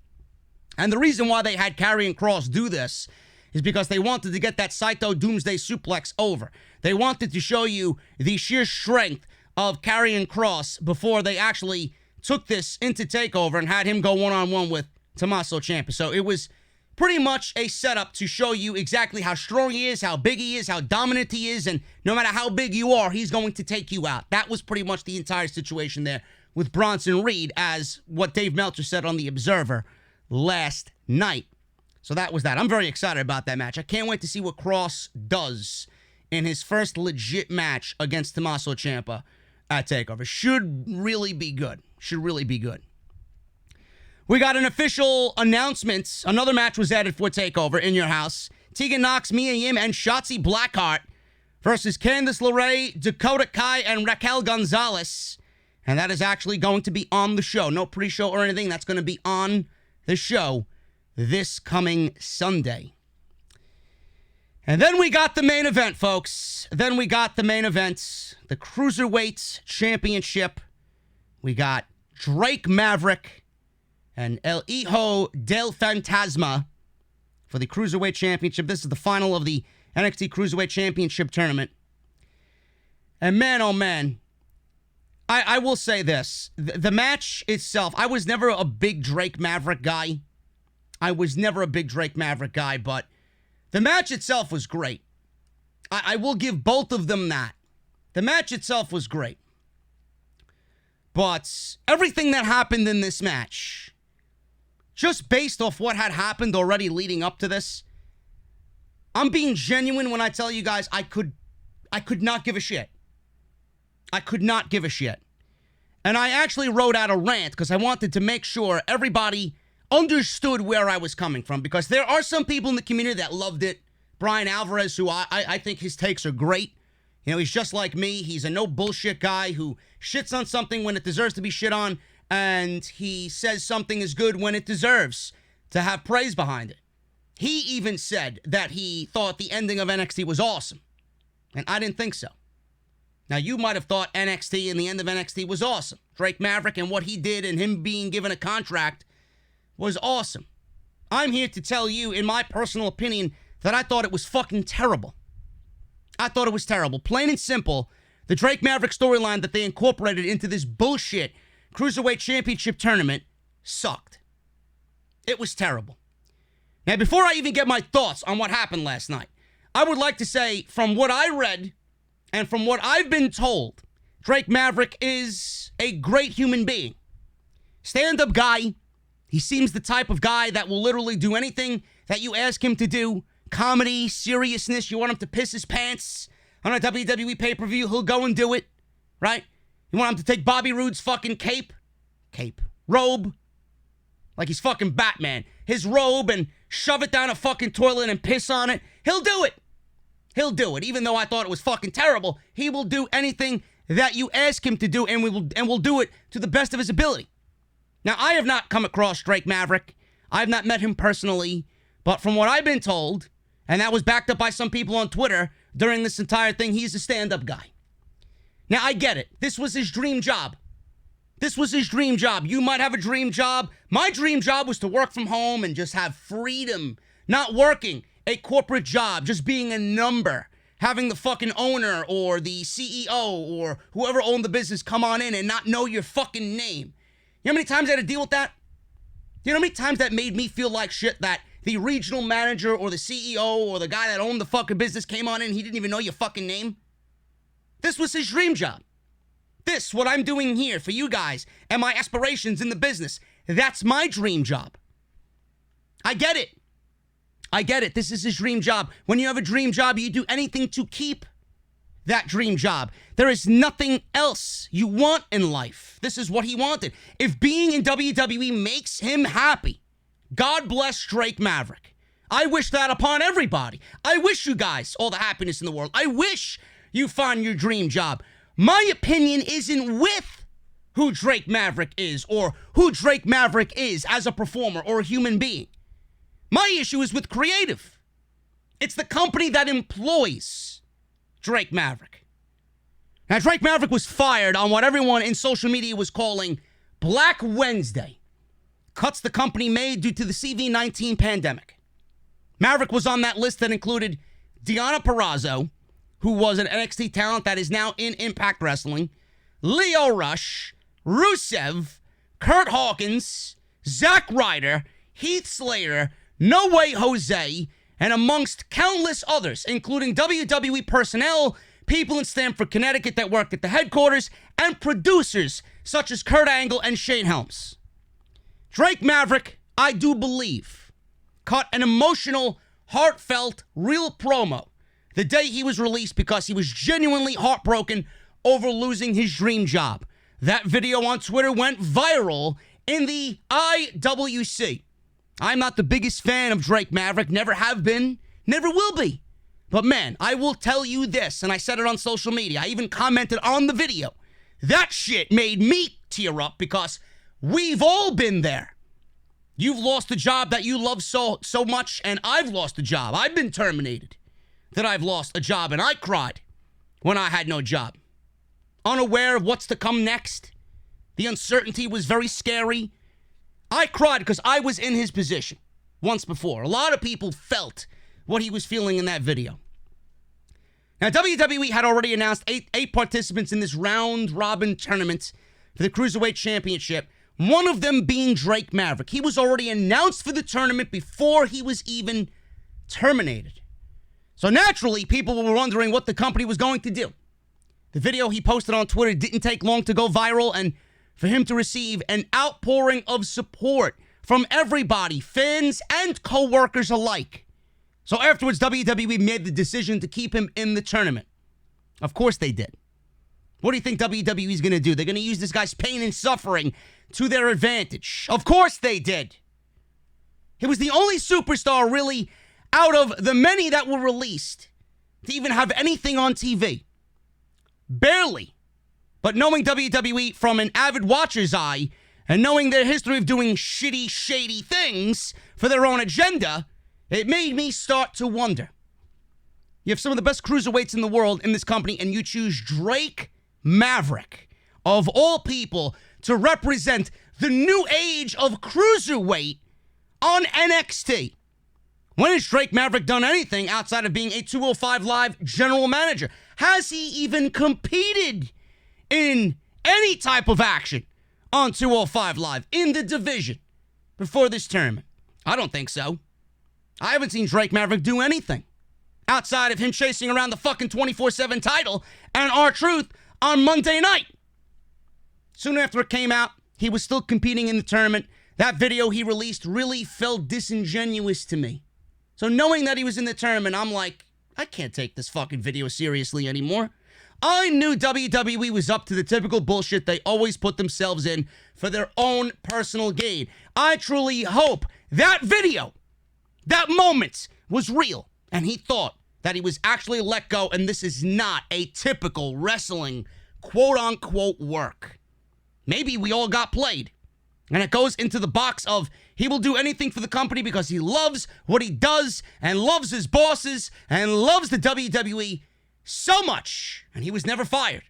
And the reason why they had Karrion Kross do this is because they wanted to get that Saito Doomsday suplex over. They wanted to show you the sheer strength of Karrion Kross before they actually took this into TakeOver and had him go one-on-one with Tommaso Ciampa. So it was pretty much a setup to show you exactly how strong he is, how big he is, how dominant he is, and no matter how big you are, he's going to take you out. That was pretty much the entire situation there with Bronson Reed, as what Dave Meltzer said on The Observer last night. So that was that. I'm very excited about that match. I can't wait to see what Kross does in his first legit match against Tommaso Ciampa at TakeOver. Should really be good. Should really be good. We got an official announcement. Another match was added for TakeOver in your house. Tegan Nox, Mia Yim, and Shotzi Blackheart versus Candice LeRae, Dakota Kai, and Raquel Gonzalez. And that is actually going to be on the show. No pre-show or anything. That's going to be on the show this coming Sunday. And then we got the main event, folks. Then we got the main event. The Cruiserweight Championship. We got Drake Maverick and El Hijo del Fantasma for the Cruiserweight Championship. This is the final of the NXT Cruiserweight Championship Tournament. And man, oh man, I will say this. The match itself, I was never a big Drake Maverick guy. But the match itself was great. I will give both of them that. The match itself was great. But everything that happened in this match, just based off what had happened already leading up to this, I'm being genuine when I tell you guys I could not give a shit. I could not give a shit. And I actually wrote out a rant because I wanted to make sure everybody understood where I was coming from, because there are some people in the community that loved it. Brian Alvarez, who I think his takes are great. You know, he's just like me. He's a no bullshit guy who shits on something when it deserves to be shit on, and he says something is good when it deserves to have praise behind it. He even said that he thought the ending of NXT was awesome, and I didn't think so. Now, you might have thought NXT and the end of NXT was awesome. Drake Maverick and what he did and him being given a contract was awesome. I'm here to tell you, in my personal opinion, that I thought it was fucking terrible. I thought it was terrible. Plain and simple, the Drake Maverick storyline that they incorporated into this bullshit Cruiserweight Championship Tournament sucked. It was terrible. Now, before I even get my thoughts on what happened last night, I would like to say, from what I read and from what I've been told, Drake Maverick is a great human being. Stand-up guy. He seems the type of guy that will literally do anything that you ask him to do. Comedy, seriousness, you want him to piss his pants on a WWE pay-per-view, he'll go and do it, right? You want him to take Bobby Roode's fucking robe, like he's fucking Batman, his robe, and shove it down a fucking toilet and piss on it, he'll do it. He'll do it. Even though I thought it was fucking terrible, he will do anything that you ask him to do, and will do it to the best of his ability. Now, I have not come across Drake Maverick. I have not met him personally, but from what I've been told, and that was backed up by some people on Twitter during this entire thing, he's a stand-up guy. Now, I get it. This was his dream job. You might have a dream job. My dream job was to work from home and just have freedom. Not working a corporate job, just being a number. having the fucking owner or the CEO or whoever owned the business come on in and not know your fucking name. You know how many times I had to deal with that? You know how many times that made me feel like shit that the regional manager or the CEO or the guy that owned the fucking business came on in and he didn't even know your fucking name? This was his dream job. This, what I'm doing here for you guys and my aspirations in the business, that's my dream job. I get it. I get it. This is his dream job. When you have a dream job, you do anything to keep that dream job. There is nothing else you want in life. This is what he wanted. If being in WWE makes him happy, God bless Drake Maverick. I wish that upon everybody. I wish you guys all the happiness in the world. I wish you find your dream job. My opinion isn't with who Drake Maverick is or who Drake Maverick is as a performer or a human being. My issue is with creative. It's the company that employs Drake Maverick. Now, Drake Maverick was fired on what everyone in social media was calling Black Wednesday. Cuts the company made due to the CV-19 pandemic. Maverick was on that list that included Deonna Purrazzo, who was an NXT talent that is now in Impact Wrestling, Lio Rush, Rusev, Kurt Hawkins, Zack Ryder, Heath Slater, No Way Jose, and amongst countless others, including WWE personnel, people in Stamford, Connecticut that work at the headquarters, and producers such as Kurt Angle and Shane Helms. Drake Maverick, I do believe, cut an emotional, heartfelt, real promo the day he was released because he was genuinely heartbroken over losing his dream job. That video on Twitter went viral in the IWC. I'm not the biggest fan of Drake Maverick, never have been, never will be. But man, I will tell you this, and I said it on social media, I even commented on the video. That shit made me tear up because we've all been there. You've lost a job that you love so much, and I've lost a job. I've been terminated. That I've lost a job, and I cried when I had no job. Unaware of what's to come next. The uncertainty was very scary. I cried because I was in his position once before. A lot of people felt what he was feeling in that video. Now, WWE had already announced eight participants in this round-robin tournament for the Cruiserweight Championship, one of them being Drake Maverick. He was already announced for the tournament before he was even terminated. So naturally, people were wondering what the company was going to do. The video he posted on Twitter didn't take long to go viral, and for him to receive an outpouring of support from everybody, fans and co-workers alike. So afterwards, WWE made the decision to keep him in the tournament. Of course they did. What do you think WWE is going to do? They're going to use this guy's pain and suffering to their advantage. Of course they did. He was the only superstar really out of the many that were released to even have anything on TV. Barely. But knowing WWE from an avid watcher's eye and knowing their history of doing shitty, shady things for their own agenda, it made me start to wonder. You have some of the best cruiserweights in the world in this company, and you choose Drake Maverick, of all people, to represent the new age of cruiserweight on NXT. When has Drake Maverick done anything outside of being a 205 Live general manager? Has he even competed in any type of action on 205 Live in the division before this tournament? I don't think so. I haven't seen Drake Maverick do anything outside of him chasing around the fucking 24/7 title and R-Truth on Monday night. Soon after it came out, he was still competing in the tournament. That video he released really felt disingenuous to me. So knowing that he was in the tournament, I'm like, I can't take this fucking video seriously anymore. I knew WWE was up to the typical bullshit they always put themselves in for their own personal gain. I truly hope that video, that moment, was real, and he thought that he was actually let go, and this is not a typical wrestling quote-unquote work. Maybe we all got played. And it goes into the box of he will do anything for the company because he loves what he does and loves his bosses and loves the WWE so much. And he was never fired.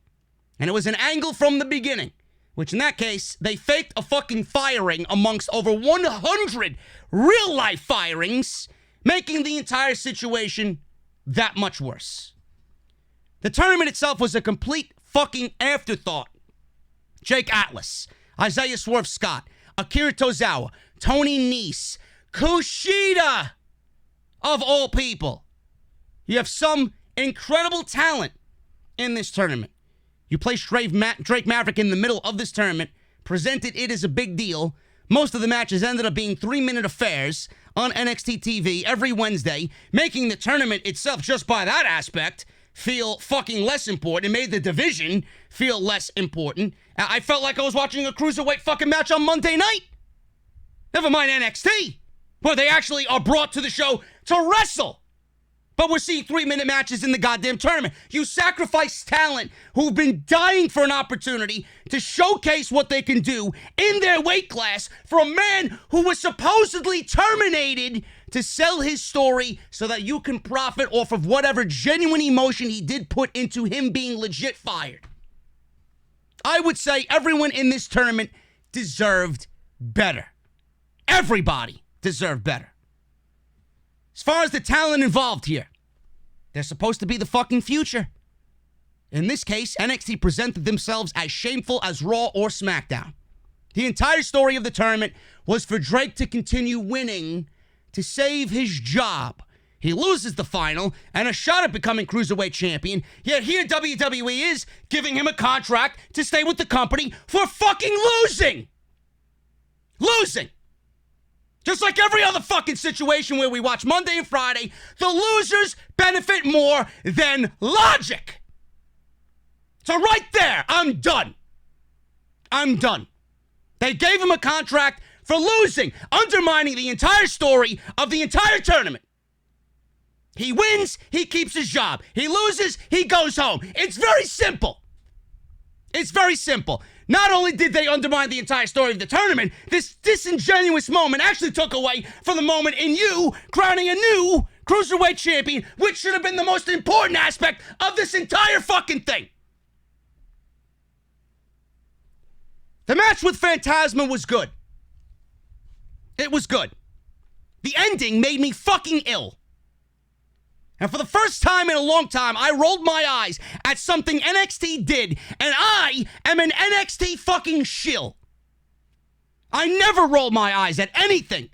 And it was an angle from the beginning, which in that case, they faked a fucking firing amongst over 100 real-life firings, making the entire situation that much worse. The tournament itself was a complete fucking afterthought. Jake Atlas, Isaiah Swerve Scott, Akira Tozawa, Tony Nese, Kushida, of all people. You have some incredible talent in this tournament. You placed Drake Maverick in the middle of this tournament, presented it as a big deal. Most of the matches ended up being 3-minute affairs on NXT TV every Wednesday, making the tournament itself, just by that aspect, feel fucking less important. It made the division feel less important. I felt like I was watching a Cruiserweight fucking match on Monday night. Never mind NXT, where they actually are brought to the show to wrestle. But we're seeing 3-minute matches in the goddamn tournament. You sacrifice talent who've been dying for an opportunity to showcase what they can do in their weight class for a man who was supposedly terminated to sell his story so that you can profit off of whatever genuine emotion he did put into him being legit fired. I would say everyone in this tournament deserved better. Everybody deserved better. As far as the talent involved here, they're supposed to be the fucking future. In this case, NXT presented themselves as shameful as Raw or SmackDown. The entire story of the tournament was for Drake to continue winning to save his job. He loses the final and a shot at becoming Cruiserweight champion, yet here WWE is giving him a contract to stay with the company for fucking losing. Losing. Just like every other fucking situation where we watch Monday and Friday, the losers benefit more than logic. So right there, I'm done. I'm done. They gave him a contract for losing, undermining the entire story of the entire tournament. He wins, he keeps his job. He loses, he goes home. It's very simple. It's very simple. Not only did they undermine the entire story of the tournament, this disingenuous moment actually took away from the moment in you crowning a new Cruiserweight champion, which should have been the most important aspect of this entire fucking thing. The match with Fantasma was good. It was good. The ending made me fucking ill. And for the first time in a long time, I rolled my eyes at something NXT did, and I am an NXT fucking shill. I never roll my eyes at anything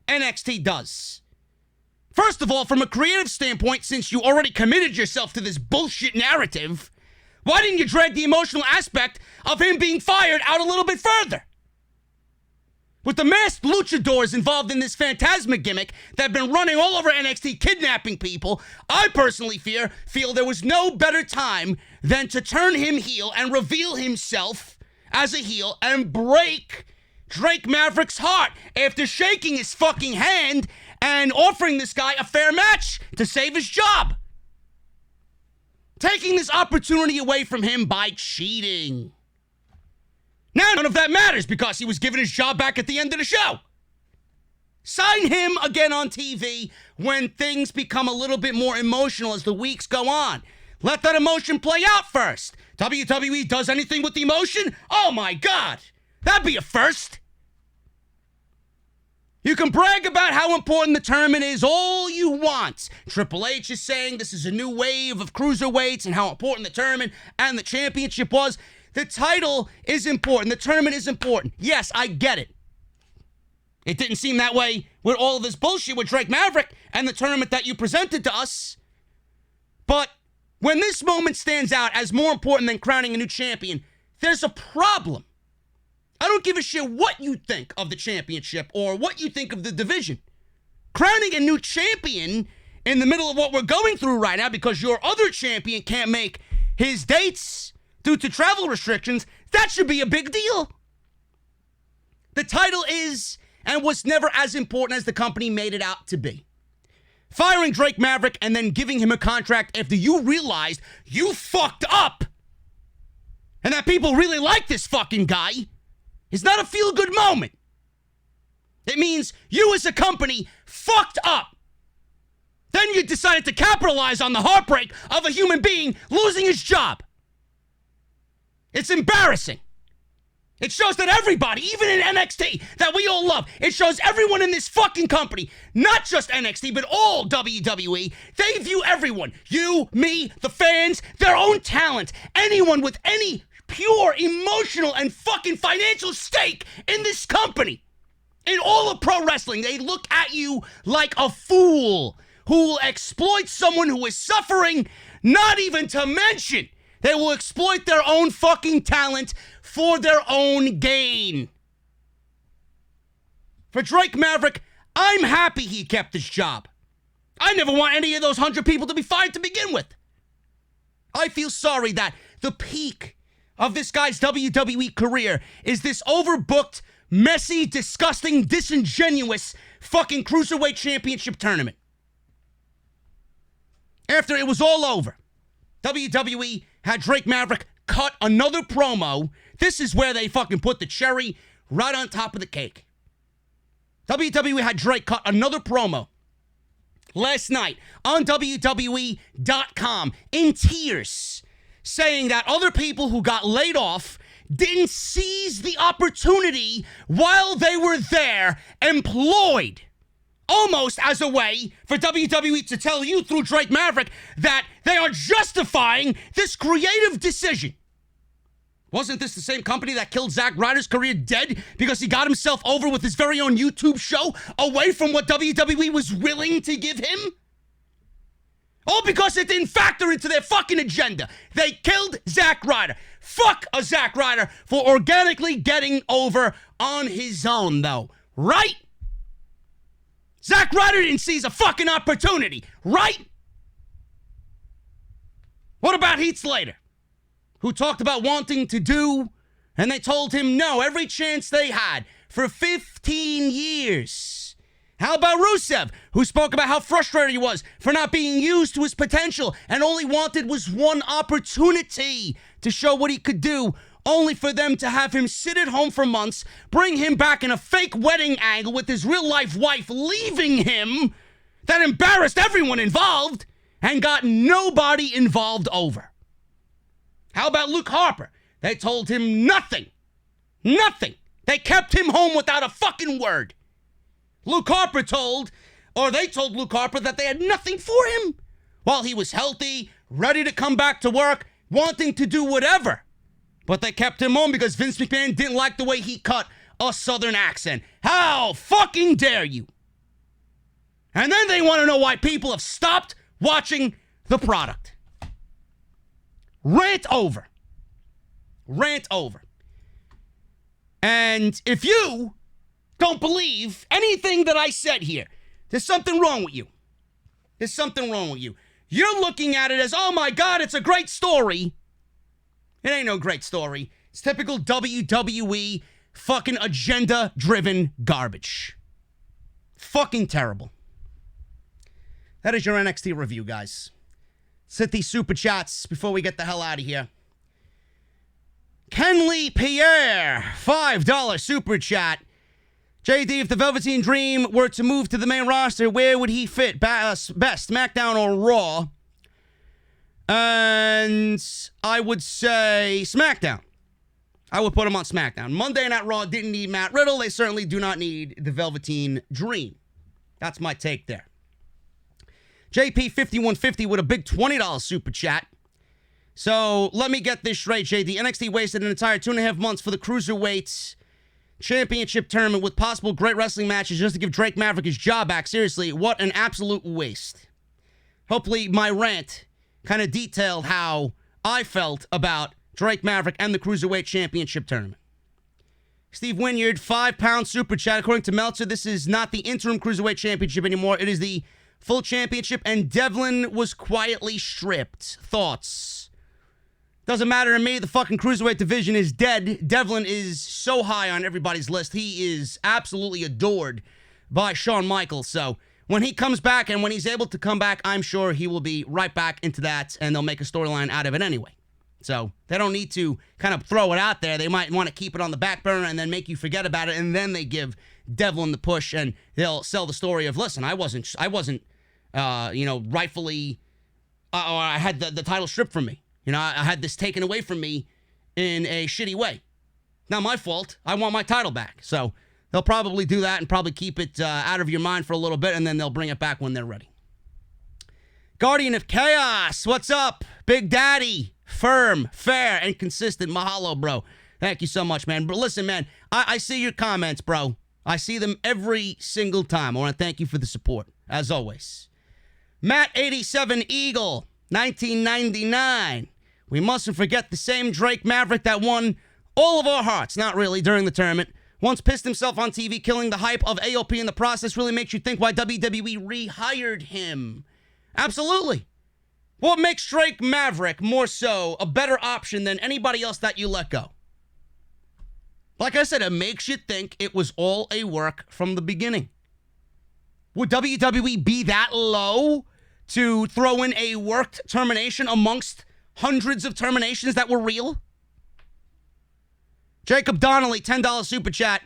NXT does. First of all, from a creative standpoint, since you already committed yourself to this bullshit narrative, why didn't you drag the emotional aspect of him being fired out a little bit further? With the masked luchadors involved in this Fantasma gimmick that have been running all over NXT kidnapping people, I personally feel there was no better time than to turn him heel and reveal himself as a heel and break Drake Maverick's heart after shaking his fucking hand and offering this guy a fair match to save his job. Taking this opportunity away from him by cheating. Now none of that matters because he was given his job back at the end of the show. Sign him again on TV when things become a little bit more emotional as the weeks go on. Let that emotion play out first. WWE does anything with the emotion? Oh my God, that'd be a first. You can brag about how important the tournament is all you want. Triple H is saying this is a new wave of cruiserweights and how important the tournament and the championship was. The title is important. The tournament is important. Yes, I get it. It didn't seem that way with all of this bullshit with Drake Maverick and the tournament that you presented to us. But when this moment stands out as more important than crowning a new champion, there's a problem. I don't give a shit what you think of the championship or what you think of the division. Crowning a new champion in the middle of what we're going through right now because your other champion can't make his dates due to travel restrictions, that should be a big deal. The title is and was never as important as the company made it out to be. Firing Drake Maverick and then giving him a contract after you realized you fucked up and that people really like this fucking guy is not a feel-good moment. It means you as a company fucked up. Then you decided to capitalize on the heartbreak of a human being losing his job. It's embarrassing. It shows that everybody, even in NXT, that we all love, it shows everyone in this fucking company, not just NXT, but all WWE, they view everyone, you, me, the fans, their own talent, anyone with any pure emotional and fucking financial stake in this company. In all of pro wrestling, they look at you like a fool who will exploit someone who is suffering, not even to mention they will exploit their own fucking talent for their own gain. For Drake Maverick, I'm happy he kept his job. I never want any of those 100 people to be fired to begin with. I feel sorry that the peak of this guy's WWE career is this overbooked, messy, disgusting, disingenuous fucking Cruiserweight Championship Tournament. After it was all over, WWE had Drake Maverick cut another promo. This is where they fucking put the cherry right on top of the cake. WWE had Drake cut another promo last night on WWE.com in tears, saying that other people who got laid off didn't seize the opportunity while they were there, employed almost as a way for WWE to tell you through Drake Maverick that they are justifying this creative decision. Wasn't this the same company that killed Zack Ryder's career dead because he got himself over with his very own YouTube show away from what WWE was willing to give him? All because it didn't factor into their fucking agenda. They killed Zack Ryder. Fuck a Zack Ryder for organically getting over on his own, though. Right? Zack Ryder didn't seize a fucking opportunity. Right? What about Heath Slater, who talked about wanting to do, and they told him no every chance they had for 15 years? How about Rusev, who spoke about how frustrated he was for not being used to his potential and only wanted was one opportunity to show what he could do, only for them to have him sit at home for months, bring him back in a fake wedding angle with his real-life wife leaving him, that embarrassed everyone involved and got nobody involved over? How about Luke Harper? They told him nothing. Nothing. They kept him home without a fucking word. Luke Harper they told Luke Harper that they had nothing for him while he was healthy, ready to come back to work, wanting to do whatever. But they kept him home because Vince McMahon didn't like the way he cut a southern accent. How fucking dare you? And then they want to know why people have stopped watching the product. Rant over. Rant over. And if you don't believe anything that I said here, there's something wrong with you. There's something wrong with you. You're looking at it as, oh my God, it's a great story. It ain't no great story. It's typical WWE fucking agenda-driven garbage. Fucking terrible. That is your NXT review, guys. Let's hit these super chats before we get the hell out of here. Kenley Pierre, $5 super chat. JD, if the Velveteen Dream were to move to the main roster, where would he fit best, SmackDown or Raw? And I would say SmackDown. I would put him on SmackDown. Monday Night Raw didn't need Matt Riddle. They certainly do not need the Velveteen Dream. That's my take there. JP5150 with a big $20 super chat. So let me get this straight, JD. NXT wasted an entire 2.5 months for the Cruiserweight Championship Tournament with possible great wrestling matches just to give Drake Maverick his job back. Seriously, what an absolute waste. Hopefully my rant kind of detailed how I felt about Drake Maverick and the Cruiserweight Championship Tournament. Steve Wynyard, £5 super chat. According to Meltzer, this is not the interim Cruiserweight Championship anymore. It is the full championship, and Devlin was quietly stripped. Thoughts? Doesn't matter to me. The fucking Cruiserweight division is dead. Devlin is so high on everybody's list. He is absolutely adored by Shawn Michaels. So when he comes back and when he's able to come back, I'm sure he will be right back into that, and they'll make a storyline out of it anyway. So they don't need to kind of throw it out there. They might want to keep it on the back burner and then make you forget about it, and then they give Devlin the push, and they'll sell the story of, listen, I wasn't, rightfully, or I had the title stripped from me. I had this taken away from me in a shitty way. Not my fault. I want my title back. So they'll probably do that and probably keep it out of your mind for a little bit, and then they'll bring it back when they're ready. Guardian of Chaos, what's up? Big Daddy, firm, fair, and consistent. Mahalo, bro. Thank you so much, man. But listen, man, I see your comments, bro. I see them every single time. I want to thank you for the support, as always. Matt87 Eagle, 1999. We mustn't forget the same Drake Maverick that won all of our hearts. Not really, during the tournament. Once pissed himself on TV, killing the hype of AOP in the process really makes you think why WWE rehired him. Absolutely. What makes Drake Maverick more so a better option than anybody else that you let go? Like I said, it makes you think it was all a work from the beginning. Would WWE be that low to throw in a worked termination amongst hundreds of terminations that were real? Jacob Donnelly, $10 super chat.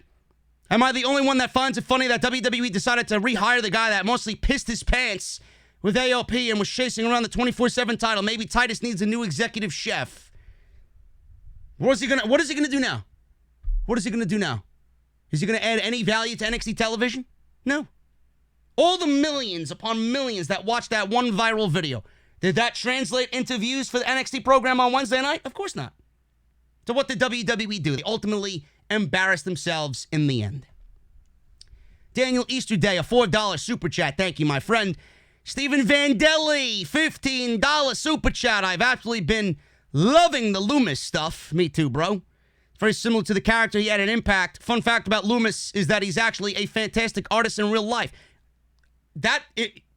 Am I the only one that finds it funny that WWE decided to rehire the guy that mostly pissed his pants with AOP and was chasing around the 24/7 title? Maybe Titus needs a new executive chef. What is he gonna do now? What is he gonna do now? Is he gonna add any value to NXT television? No. All the millions upon millions that watched that one viral video, did that translate into views for the NXT program on Wednesday night? Of course not. So what did WWE do? They ultimately embarrassed themselves in the end. Daniel Easterday, a $4 super chat. Thank you, my friend. Stephen Vandelli, $15 super chat. I've absolutely been loving the Loomis stuff. Me too, bro. Very similar to the character he had in Impact. Fun fact about Loomis is that he's actually a fantastic artist in real life.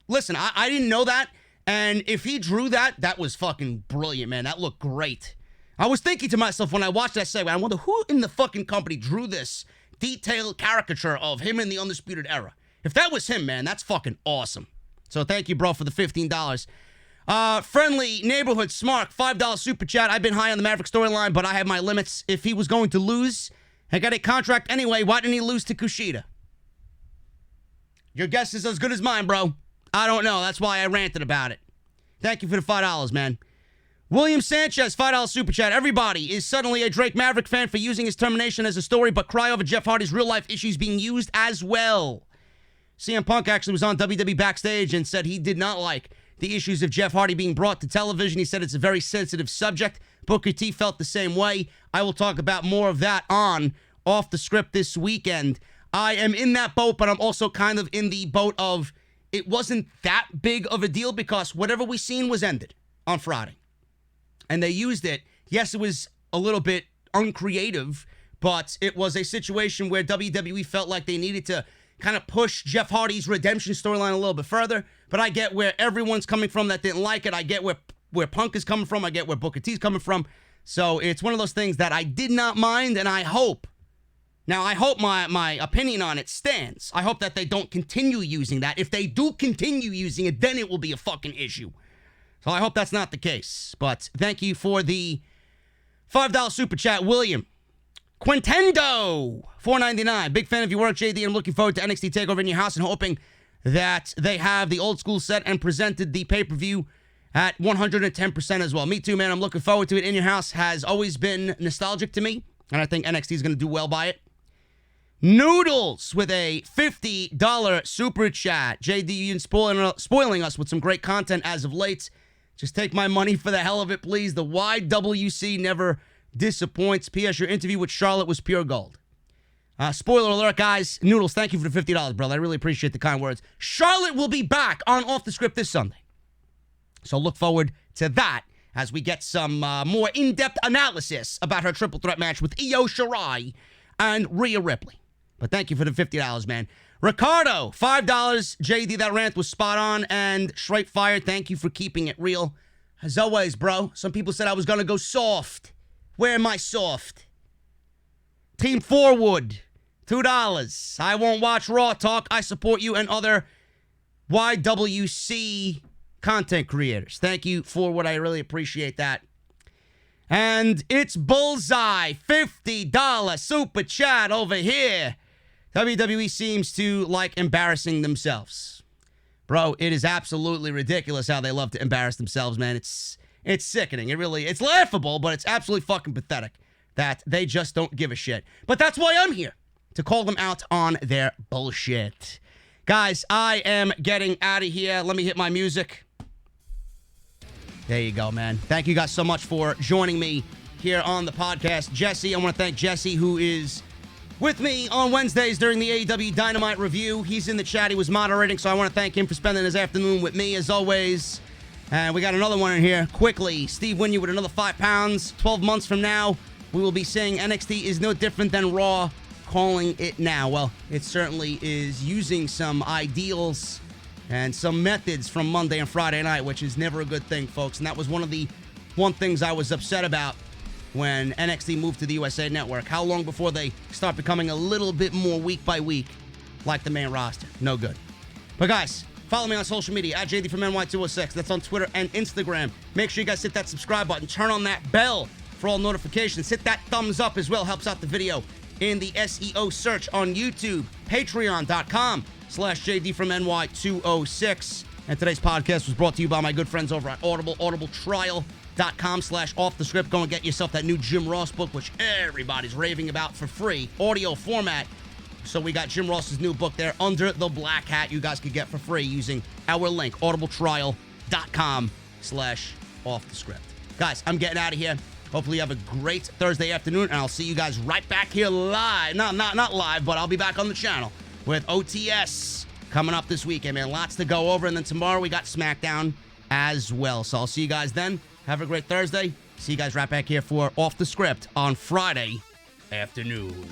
Listen, I didn't know that. And if he drew that, that was fucking brilliant, man. That looked great. I was thinking to myself when I watched that segment, I wonder who in the fucking company drew this detailed caricature of him in the Undisputed Era. If that was him, man, that's fucking awesome. So thank you, bro, for the $15. Friendly Neighborhood Smart, $5 super chat. I've been high on the Maverick storyline, but I have my limits. If he was going to lose and got a contract anyway, why didn't he lose to Kushida? Your guess is as good as mine, bro. I don't know. That's why I ranted about it. Thank you for the $5, man. William Sanchez, $5 super chat. Everybody is suddenly a Drake Maverick fan for using his termination as a story, but cry over Jeff Hardy's real-life issues being used as well. CM Punk actually was on WWE Backstage and said he did not like the issues of Jeff Hardy being brought to television. He said it's a very sensitive subject. Booker T felt the same way. I will talk about more of that on Off the Script this weekend. I am in that boat, but I'm also kind of in the boat of it wasn't that big of a deal because whatever we seen was ended on Friday. And they used it. Yes, it was a little bit uncreative, but it was a situation where WWE felt like they needed to kind of push Jeff Hardy's redemption storyline a little bit further. But I get where everyone's coming from that didn't like it. I get where Punk is coming from. I get where Booker T's coming from. So it's one of those things that I did not mind, and I hope. Now, I hope my opinion on it stands. I hope that they don't continue using that. If they do continue using it, then it will be a fucking issue. So I hope that's not the case. But thank you for the $5 super chat, William. Quintendo, $4.99. Big fan of your work, JD. I'm looking forward to NXT TakeOver in your house and hoping that they have the old school set and presented the pay-per-view at 110% as well. Me too, man. I'm looking forward to it. In your house has always been nostalgic to me, and I think NXT is going to do well by it. Noodles with a $50 super chat. JD, you've been spoiling us with some great content as of late. Just take my money for the hell of it, please. The YWC never disappoints. P.S. Your interview with Charlotte was pure gold. Spoiler alert, guys. Noodles, thank you for the $50, brother. I really appreciate the kind words. Charlotte will be back on Off the Script this Sunday. So look forward to that as we get some more in-depth analysis about her triple threat match with Io Shirai and Rhea Ripley. But thank you for the $50, man. Ricardo, $5. JD, that rant was spot on. And straight fire, thank you for keeping it real. As always, bro. Some people said I was going to go soft. Where am I soft? Team Forward, $2. I won't watch Raw Talk. I support you and other YWC content creators. Thank you, Forward. I really appreciate that. And it's Bullseye, $50 super chat over here. WWE seems to like embarrassing themselves. Bro, it is absolutely ridiculous how they love to embarrass themselves, man. It's sickening. It's laughable, but it's absolutely fucking pathetic. that they just don't give a shit. But that's why I'm here, to call them out on their bullshit. Guys, I am getting out of here. Let me hit my music. There you go, man. Thank you guys so much for joining me here on the podcast. Jesse, I want to thank Jesse, who is with me on Wednesdays during the AEW Dynamite review. He's in the chat. He was moderating, so I want to thank him for spending his afternoon with me, as always. And we got another one in here. Quickly, Steve Wynn, you with another 5 pounds. 12 months from now, we will be saying NXT is no different than Raw, calling it now. Well, it certainly is using some ideals and some methods from Monday and Friday night, which is never a good thing, folks. And that was one of the things I was upset about when NXT moved to the USA Network. How long before they start becoming a little bit more week by week like the main roster? No good. But guys, follow me on social media at JDfromNY206. That's on Twitter and Instagram. Make sure you guys hit that subscribe button. Turn on that bell for all notifications. Hit that thumbs up as well. Helps out the video in the SEO search on YouTube. Patreon.com/JDfromNY206. And today's podcast was brought to you by my good friends over at Audible. audibletrial.com/offthescript. Go and get yourself that new Jim Ross book, which everybody's raving about, for free. Audio format. So we got Jim Ross's new book there under the black hat you guys could get for free using our link, audibletrial.com/offthescript. Guys, I'm getting out of here. Hopefully you have a great Thursday afternoon, and I'll see you guys right back here live. No, not live, but I'll be back on the channel with OTS coming up this weekend, man. Lots to go over, and then tomorrow we got SmackDown as well. So I'll see you guys then. Have a great Thursday. See you guys right back here for Off the Script on Friday afternoon.